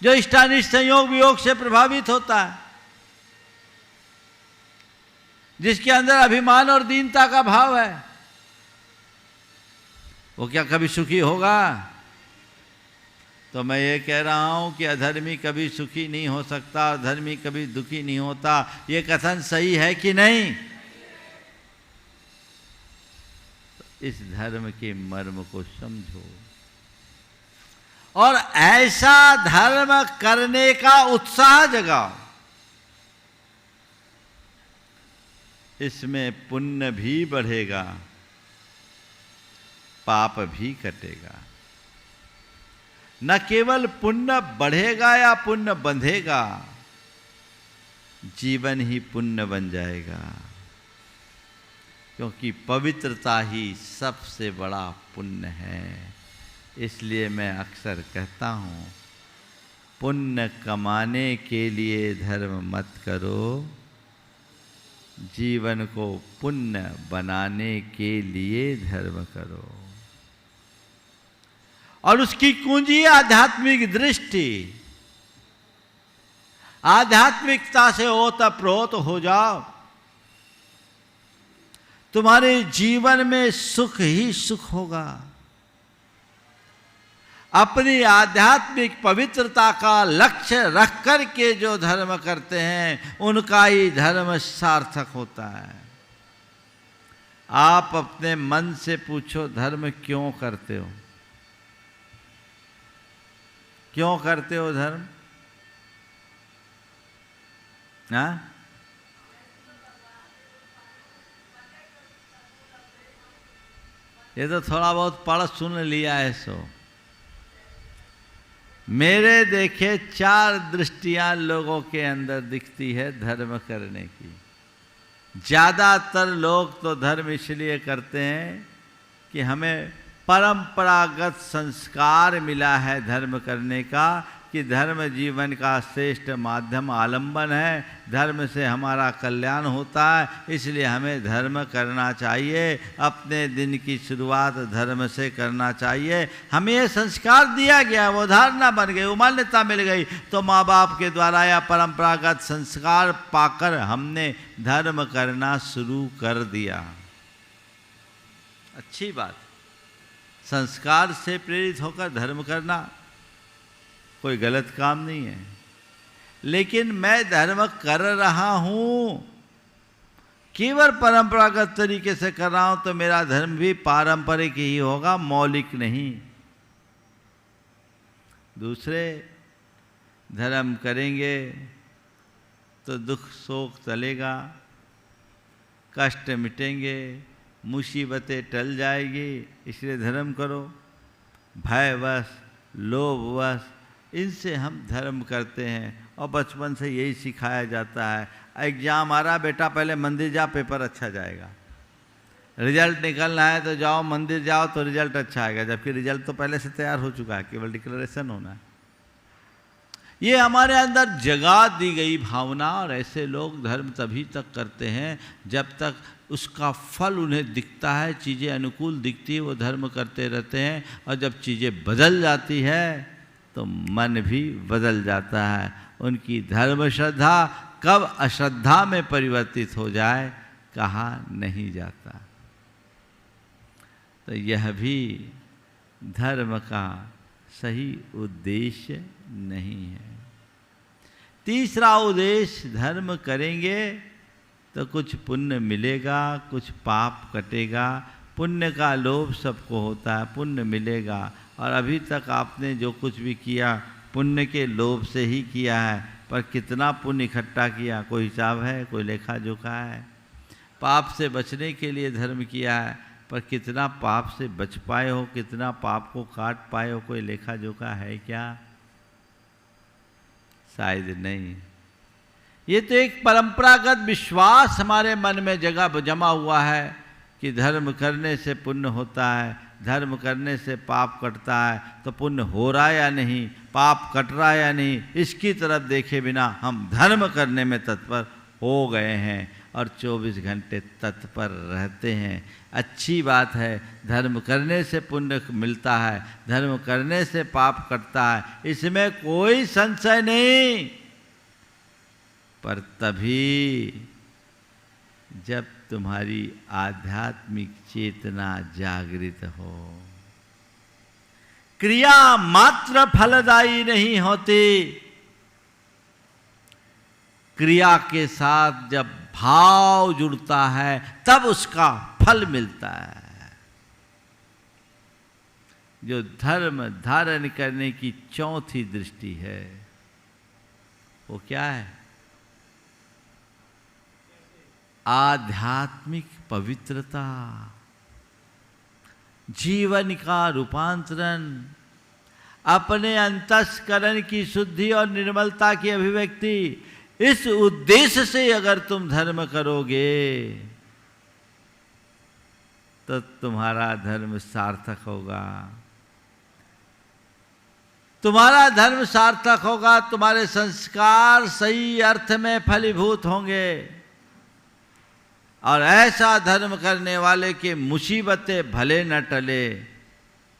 जो इष्टानिष्ट संयोग वियोग से प्रभावित होता है, जिसके अंदर अभिमान और दीनता का भाव है, वो क्या कभी सुखी होगा? तो मैं ये कह रहा हूं कि अधर्मी कभी सुखी नहीं हो सकता, धर्मी कभी दुखी नहीं होता। ये कथन सही है कि नहीं? तो इस धर्म के मर्म को समझो और ऐसा धर्म करने का उत्साह जगाओ। इसमें पुण्य भी बढ़ेगा, पाप भी कटेगा। न केवल पुण्य बढ़ेगा या पुण्य बंधेगा, जीवन ही पुण्य बन जाएगा, क्योंकि पवित्रता ही सबसे बड़ा पुण्य है। इसलिए मैं अक्सर कहता हूँ, पुण्य कमाने के लिए धर्म मत करो, जीवन को पुण्य बनाने के लिए धर्म करो। और उसकी कुंजी आध्यात्मिक दृष्टि। आध्यात्मिकता से ओतप्रोत हो जाओ, तुम्हारे जीवन में सुख ही सुख होगा। अपनी आध्यात्मिक पवित्रता का लक्ष्य रख कर के जो धर्म करते हैं, उनका ही धर्म सार्थक होता है। आप अपने मन से पूछो, धर्म क्यों करते हो? क्यों करते हो धर्म? हाँ? ये तो थोड़ा बहुत पढ़ सुन लिया है। सो मेरे देखे 4 दृष्टियां लोगों के अंदर दिखती है धर्म करने की। ज्यादातर लोग तो धर्म इसलिए करते हैं कि हमें परंपरागत संस्कार मिला है धर्म करने का, कि धर्म जीवन का श्रेष्ठ माध्यम आलंबन है, धर्म से हमारा कल्याण होता है, इसलिए हमें धर्म करना चाहिए। अपने दिन की शुरुआत धर्म से करना चाहिए। हमें ये संस्कार दिया गया, वो धारणा बन गई, वो मान्यता मिल गई। तो माँ बाप के द्वारा या परंपरागत संस्कार पाकर हमने धर्म करना शुरू कर दिया। अच्छी बात, संस्कार से प्रेरित होकर धर्म करना कोई गलत काम नहीं है। लेकिन मैं धर्म कर रहा हूं, केवल परंपरागत तरीके से कर रहा हूं, तो मेरा धर्म भी पारंपरिक ही होगा, मौलिक नहीं। दूसरे धर्म करेंगे तो दुख शोक चलेगा, कष्ट मिटेंगे, मुसीबतें टल जाएगी, इसलिए धर्म करो। भयवश, लोभवश, इनसे हम धर्म करते हैं और बचपन से यही सिखाया जाता है। एग्जाम आ रहा, बेटा पहले मंदिर जा, पेपर अच्छा जाएगा। रिजल्ट निकलना है तो जाओ मंदिर जाओ तो रिजल्ट अच्छा आएगा, जबकि रिजल्ट तो पहले से तैयार हो चुका है, केवल डिक्लेरेशन होना है। ये हमारे अंदर जगा दी गई भावना। और ऐसे लोग धर्म तभी तक करते हैं जब तक उसका फल उन्हें दिखता है, चीज़ें अनुकूल दिखती है, वो धर्म करते रहते हैं। और जब चीज़ें बदल जाती है तो मन भी बदल जाता है। उनकी धर्म श्रद्धा कब अश्रद्धा में परिवर्तित हो जाए कहा नहीं जाता। तो यह भी धर्म का सही उद्देश्य नहीं है। तीसरा उद्देश्य, धर्म करेंगे तो कुछ पुण्य मिलेगा, कुछ पाप कटेगा। पुण्य का लोभ सबको होता है, पुण्य मिलेगा। और अभी तक आपने जो कुछ भी किया पुण्य के लोभ से ही किया है, पर कितना पुण्य इकट्ठा किया कोई हिसाब है, कोई लेखा जोखा है? पाप से बचने के लिए धर्म किया है, पर कितना पाप से बच पाए हो, कितना पाप को काट पाए हो, कोई लेखा जोखा है क्या? शायद नहीं। ये तो एक परंपरागत विश्वास हमारे मन में जगह जमा हुआ है कि धर्म करने से पुण्य होता है, धर्म करने से पाप कटता है। तो पुण्य हो रहा है या नहीं, पाप कट रहा है या नहीं, इसकी तरफ देखे बिना हम धर्म करने में तत्पर हो गए हैं और 24 घंटे तत्पर रहते हैं। अच्छी बात है, धर्म करने से पुण्य मिलता है, धर्म करने से पाप कटता है, इसमें कोई संशय नहीं। पर तभी जब तुम्हारी आध्यात्मिक चेतना जागृत हो। क्रिया मात्र फलदायी नहीं होती, क्रिया के साथ जब भाव जुड़ता है तब उसका फल मिलता है। जो धर्म धारण करने की चौथी दृष्टि है वो क्या है? आध्यात्मिक पवित्रता, जीवन का रूपांतरण, अपने अंतस्करण की शुद्धि और निर्मलता की अभिव्यक्ति। इस उद्देश्य से अगर तुम धर्म करोगे तो तुम्हारा धर्म सार्थक होगा। तुम्हारा धर्म सार्थक होगा, तुम्हारे संस्कार सही अर्थ में फलीभूत होंगे। और ऐसा धर्म करने वाले के मुसीबतें भले न टले,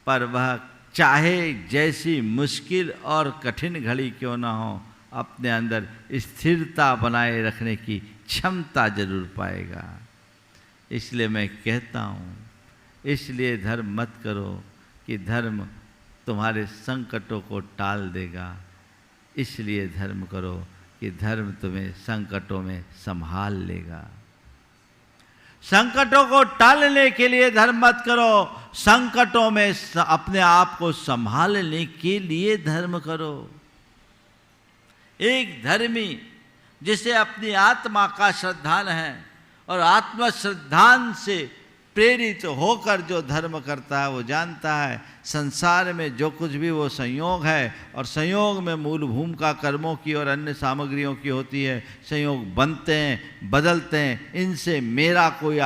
पर वह चाहे जैसी मुश्किल और कठिन घड़ी क्यों न हो, अपने अंदर स्थिरता बनाए रखने की क्षमता जरूर पाएगा। इसलिए मैं कहता हूँ, इसलिए धर्म मत करो कि धर्म तुम्हारे संकटों को टाल देगा, इसलिए धर्म करो कि धर्म तुम्हें संकटों में संभाल लेगा। संकटों को टालने के लिए धर्म मत करो, संकटों में अपने आप को संभालने के लिए धर्म करो। एक धर्मी जिसे अपनी आत्मा का श्रद्धान है और आत्म श्रद्धान से प्रेरित होकर जो धर्म करता है वो जानता है संसार में जो कुछ भी वो संयोग है, और संयोग में मूल भूमिका कर्मों की और अन्य सामग्रियों की होती है। संयोग बनते हैं, बदलते हैं, इनसे मेरा कोई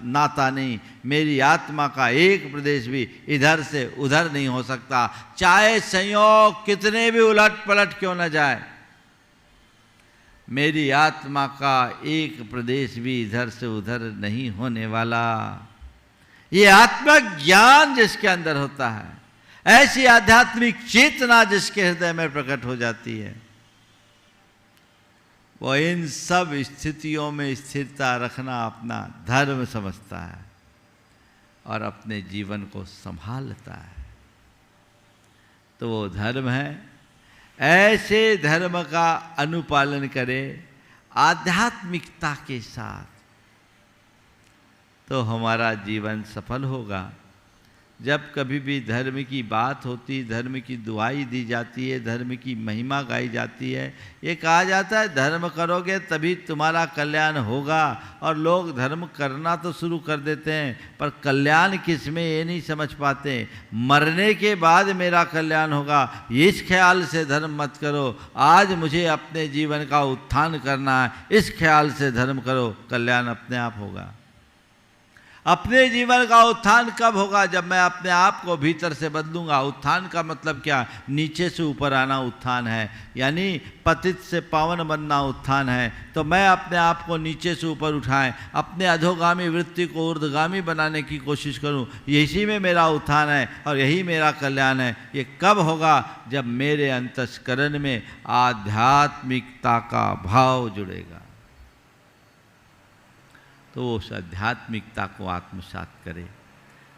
नाता नहीं। मेरी आत्मा का एक प्रदेश भी इधर से उधर नहीं हो सकता, चाहे संयोग कितने भी उलट पलट क्यों न जाए। मेरी आत्मा का एक प्रदेश भी इधर से उधर नहीं होने वाला। ये आत्मज्ञान जिसके अंदर होता है, ऐसी आध्यात्मिक चेतना जिसके हृदय में प्रकट हो जाती है, वो इन सब स्थितियों में स्थिरता रखना अपना धर्म समझता है और अपने जीवन को संभालता है। तो वो धर्म है। ऐसे धर्म का अनुपालन करे आध्यात्मिकता के साथ, तो हमारा जीवन सफल होगा। जब कभी भी धर्म की बात होती, धर्म की दुआई दी जाती है, धर्म की महिमा गाई जाती है, ये कहा जाता है धर्म करोगे तभी तुम्हारा कल्याण होगा। और लोग धर्म करना तो शुरू कर देते हैं, पर कल्याण किस में ये नहीं समझ पाते। मरने के बाद मेरा कल्याण होगा, इस ख्याल से धर्म मत करो। आज मुझे अपने जीवन का उत्थान करना है, इस ख्याल से धर्म करो, कल्याण अपने आप होगा। अपने जीवन का उत्थान कब होगा? जब मैं अपने आप को भीतर से बदलूंगा। उत्थान का मतलब क्या? नीचे से ऊपर आना उत्थान है, यानी पतित से पावन बनना उत्थान है। तो मैं अपने आप को नीचे से ऊपर उठाएं, अपने अधोगामी वृत्ति को ऊर्ध्वगामी बनाने की कोशिश करूं, इसी में मेरा उत्थान है और यही मेरा कल्याण है। ये कब होगा? जब मेरे अंतस्करण में आध्यात्मिकता का भाव जुड़ेगा। तो उस आध्यात्मिकता को आत्मसात करे।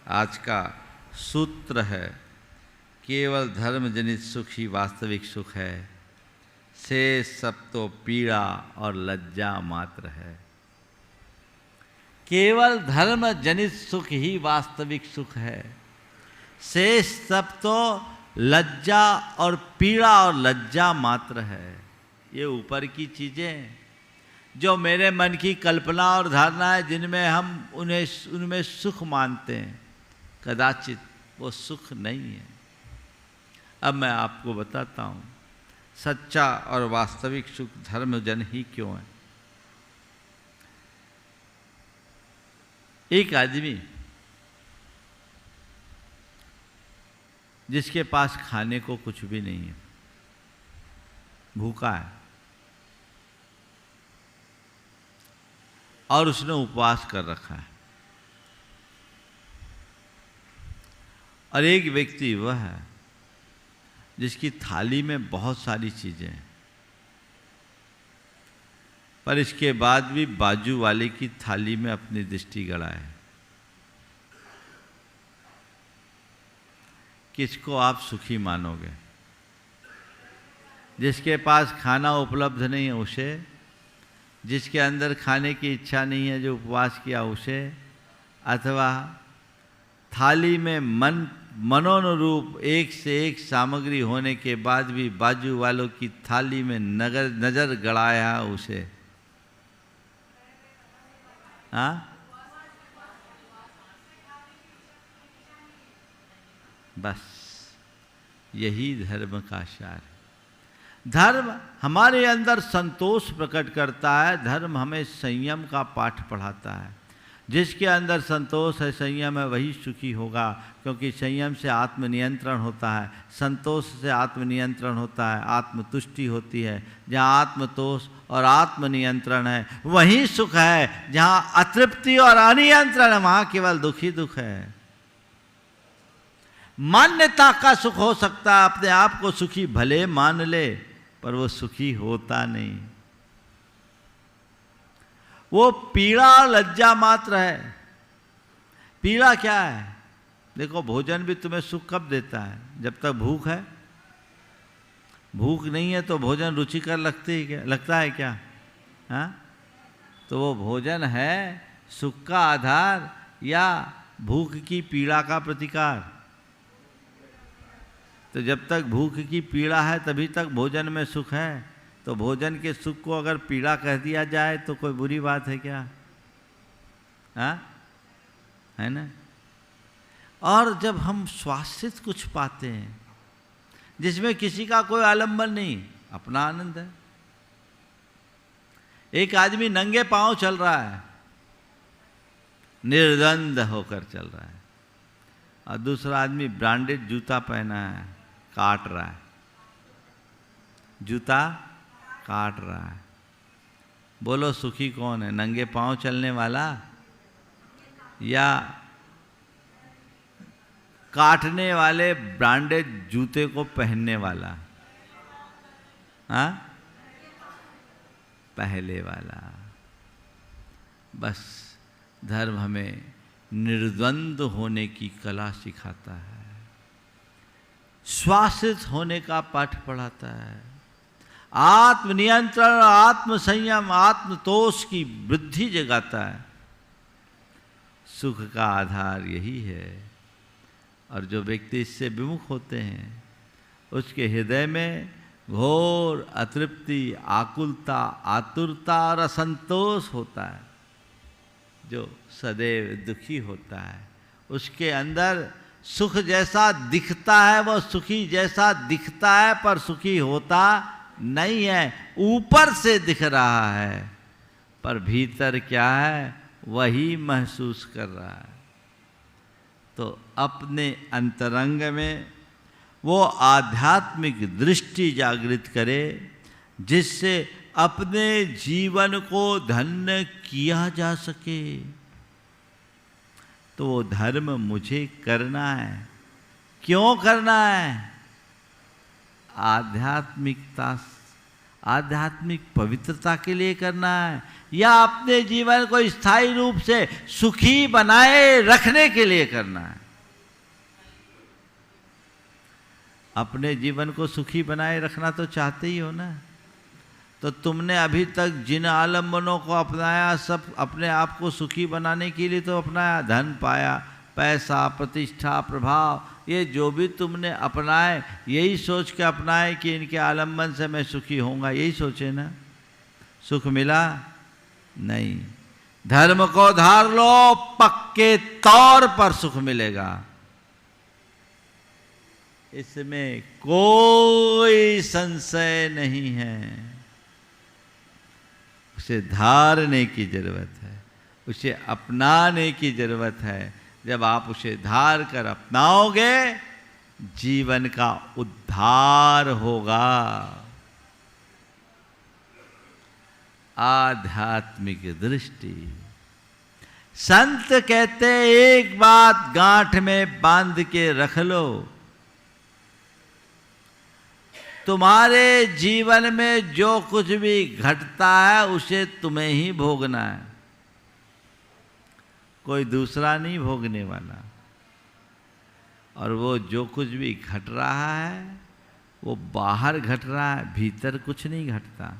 आज का सूत्र है, केवल धर्म जनित सुख ही वास्तविक सुख है, शेष सब तो पीड़ा और लज्जा मात्र है। केवल धर्म जनित सुख ही वास्तविक सुख है। शेष सब तो लज्जा और पीड़ा और लज्जा मात्र है। ये ऊपर की चीज़ें जो मेरे मन की कल्पना और धारणा है, जिनमें हम उनमें सुख मानते हैं, कदाचित वो सुख नहीं है। अब मैं आपको बताता हूँ सच्चा और वास्तविक सुख धर्मजन ही क्यों है। एक आदमी जिसके पास खाने को कुछ भी नहीं है, भूखा है, और उसने उपवास कर रखा है, और एक व्यक्ति वह है जिसकी थाली में बहुत सारी चीज़ें हैं, पर इसके बाद भी बाजू वाले की थाली में अपनी दृष्टि गड़ाए। किसको आप सुखी मानोगे? जिसके पास खाना उपलब्ध नहीं है उसे, जिसके अंदर खाने की इच्छा नहीं है जो उपवास किया उसे, अथवा थाली में मनोनुरूप एक से एक सामग्री होने के बाद भी बाजू वालों की थाली में नजर गड़ाया उसे? हाँ, बस यही धर्म का सार है। धर्म हमारे अंदर संतोष प्रकट करता है, धर्म हमें संयम का पाठ पढ़ाता है। जिसके अंदर संतोष है, संयम है, वही सुखी होगा, क्योंकि संयम से आत्मनियंत्रण होता है, संतोष से आत्मनियंत्रण होता है, आत्मतुष्टि होती है। जहाँ आत्मतोष और आत्मनियंत्रण है वहीं सुख है। जहाँ अतृप्ति और अनियंत्रण है वहाँ केवल दुख ही दुख है। मान्यता का सुख हो सकता है, अपने आप को सुखी भले मान ले, पर वो सुखी होता नहीं। वो पीड़ा लज्जा मात्र है। पीड़ा क्या है? देखो, भोजन भी तुम्हें सुख कब देता है? जब तक भूख है। भूख नहीं है तो भोजन रुचिकर लगता है क्या? हाँ, तो वो भोजन है सुख का आधार या भूख की पीड़ा का प्रतिकार? तो जब तक भूख की पीड़ा है तभी तक भोजन में सुख है। तो भोजन के सुख को अगर पीड़ा कह दिया जाए तो कोई बुरी बात है क्या? हाँ, है ना? और जब हम स्वास्थ्य कुछ पाते हैं जिसमें किसी का कोई आलंबन नहीं, अपना आनंद है। एक आदमी नंगे पांव चल रहा है, निर्द्वंद होकर चल रहा है, और दूसरा आदमी ब्रांडेड जूता पहना है, काट रहा है, जूता काट रहा है। बोलो सुखी कौन है? नंगे पांव चलने वाला या काटने वाले ब्रांडेड जूते को पहनने वाला? हाँ, पहले वाला। बस धर्म हमें निर्द्वंद होने की कला सिखाता है, श्वासित होने का पाठ पढ़ाता है, आत्मनियंत्रण, आत्मसंयम, आत्मतोष की वृद्धि जगाता है। सुख का आधार यही है। और जो व्यक्ति इससे विमुख होते हैं उसके हृदय में घोर अतृप्ति, आकुलता, आतुरता और असंतोष होता है। जो सदैव दुखी होता है उसके अंदर सुख जैसा दिखता है, वह सुखी जैसा दिखता है, पर सुखी होता नहीं है। ऊपर से दिख रहा है पर भीतर क्या है वही महसूस कर रहा है। तो अपने अंतरंग में वो आध्यात्मिक दृष्टि जागृत करे जिससे अपने जीवन को धन्य किया जा सके। तो वो धर्म मुझे करना है। क्यों करना है? आध्यात्मिक पवित्रता के लिए करना है, या अपने जीवन को स्थायी रूप से सुखी बनाए रखने के लिए करना है? अपने जीवन को सुखी बनाए रखना तो चाहते ही हो ना। तो तुमने अभी तक जिन आलम्बनों को अपनाया सब अपने आप को सुखी बनाने के लिए तो अपनाया। धन पाया, पैसा, प्रतिष्ठा, प्रभाव, ये जो भी तुमने अपनाए यही सोच के अपनाए कि इनके आलम्बन से मैं सुखी होऊंगा, यही सोचे ना। सुख मिला नहीं। धर्म को धार लो, पक्के तौर पर सुख मिलेगा, इसमें कोई संशय नहीं है। उसे धारने की जरूरत है, उसे अपनाने की जरूरत है। जब आप उसे धार कर अपनाओगे जीवन का उद्धार होगा। आध्यात्मिक दृष्टि। संत कहते एक बात गांठ में बांध के रख लो, तुम्हारे जीवन में जो कुछ भी घटता है उसे तुम्हें ही भोगना है, कोई दूसरा नहीं भोगने वाला। और वो जो कुछ भी घट रहा है वो बाहर घट रहा है, भीतर कुछ नहीं घटता।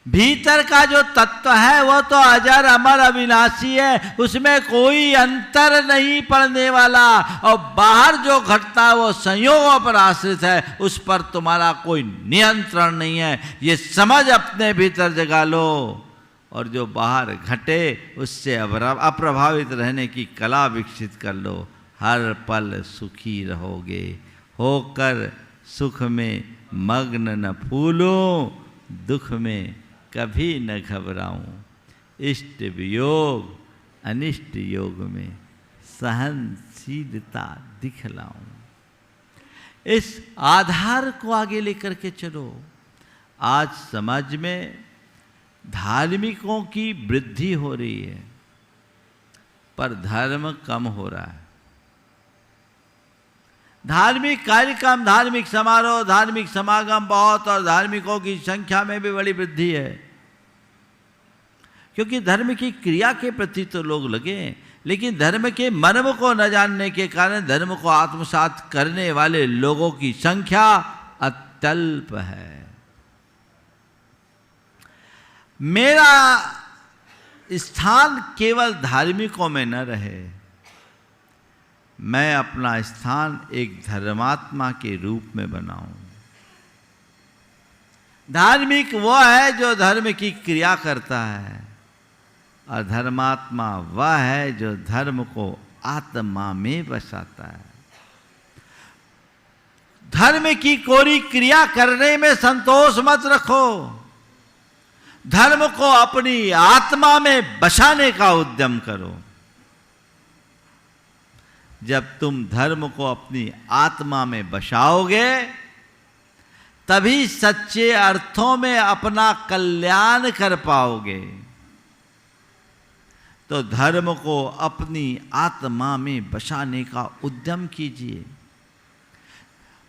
भीतर का जो तत्व है वो तो अजर अमर अविनाशी है, उसमें कोई अंतर नहीं पड़ने वाला। और बाहर जो घटता है वो संयोगों पर आश्रित है, उस पर तुम्हारा कोई नियंत्रण नहीं है। ये समझ अपने भीतर जगा लो, और जो बाहर घटे उससे अप्रभावित रहने की कला विकसित कर लो। हर पल सुखी रहोगे, होकर सुख में मग्न न फूलूं, दुख में कभी न घबराऊं। इष्ट वियोग अनिष्ट योग में सहनशीलता दिखलाऊं। इस आधार को आगे लेकर के चलो। आज समाज में धार्मिकों की वृद्धि हो रही है, पर धर्म कम हो रहा है। धार्मिक कार्यक्रम, धार्मिक समारोह, धार्मिक समागम बहुत, और धार्मिकों की संख्या में भी बड़ी वृद्धि है, क्योंकि धर्म की क्रिया के प्रति तो लोग लगे हैं, लेकिन धर्म के मर्म को न जानने के कारण धर्म को आत्मसात करने वाले लोगों की संख्या अत्यल्प है। मेरा स्थान केवल धार्मिकों में न रहे, मैं अपना स्थान एक धर्मात्मा के रूप में बनाऊं। धार्मिक वो है जो धर्म की क्रिया करता है, और धर्मात्मा वह है जो धर्म को आत्मा में बसाता है। धर्म की कोई क्रिया करने में संतोष मत रखो, धर्म को अपनी आत्मा में बसाने का उद्यम करो। जब तुम धर्म को अपनी आत्मा में बसाओगे तभी सच्चे अर्थों में अपना कल्याण कर पाओगे। तो धर्म को अपनी आत्मा में बसाने का उद्यम कीजिए,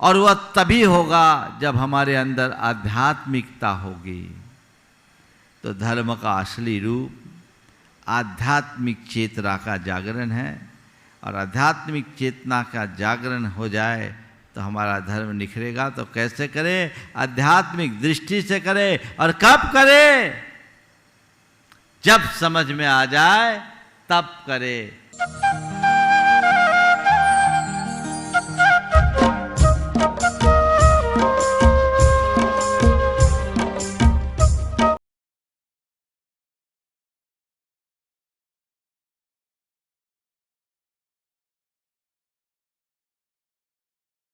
और वह तभी होगा जब हमारे अंदर आध्यात्मिकता होगी। तो धर्म का असली रूप आध्यात्मिक चेतना का जागरण है, और आध्यात्मिक चेतना का जागरण हो जाए तो हमारा धर्म निखरेगा। तो कैसे करें? आध्यात्मिक दृष्टि से करें। और कब करें? जब समझ में आ जाए तब करें।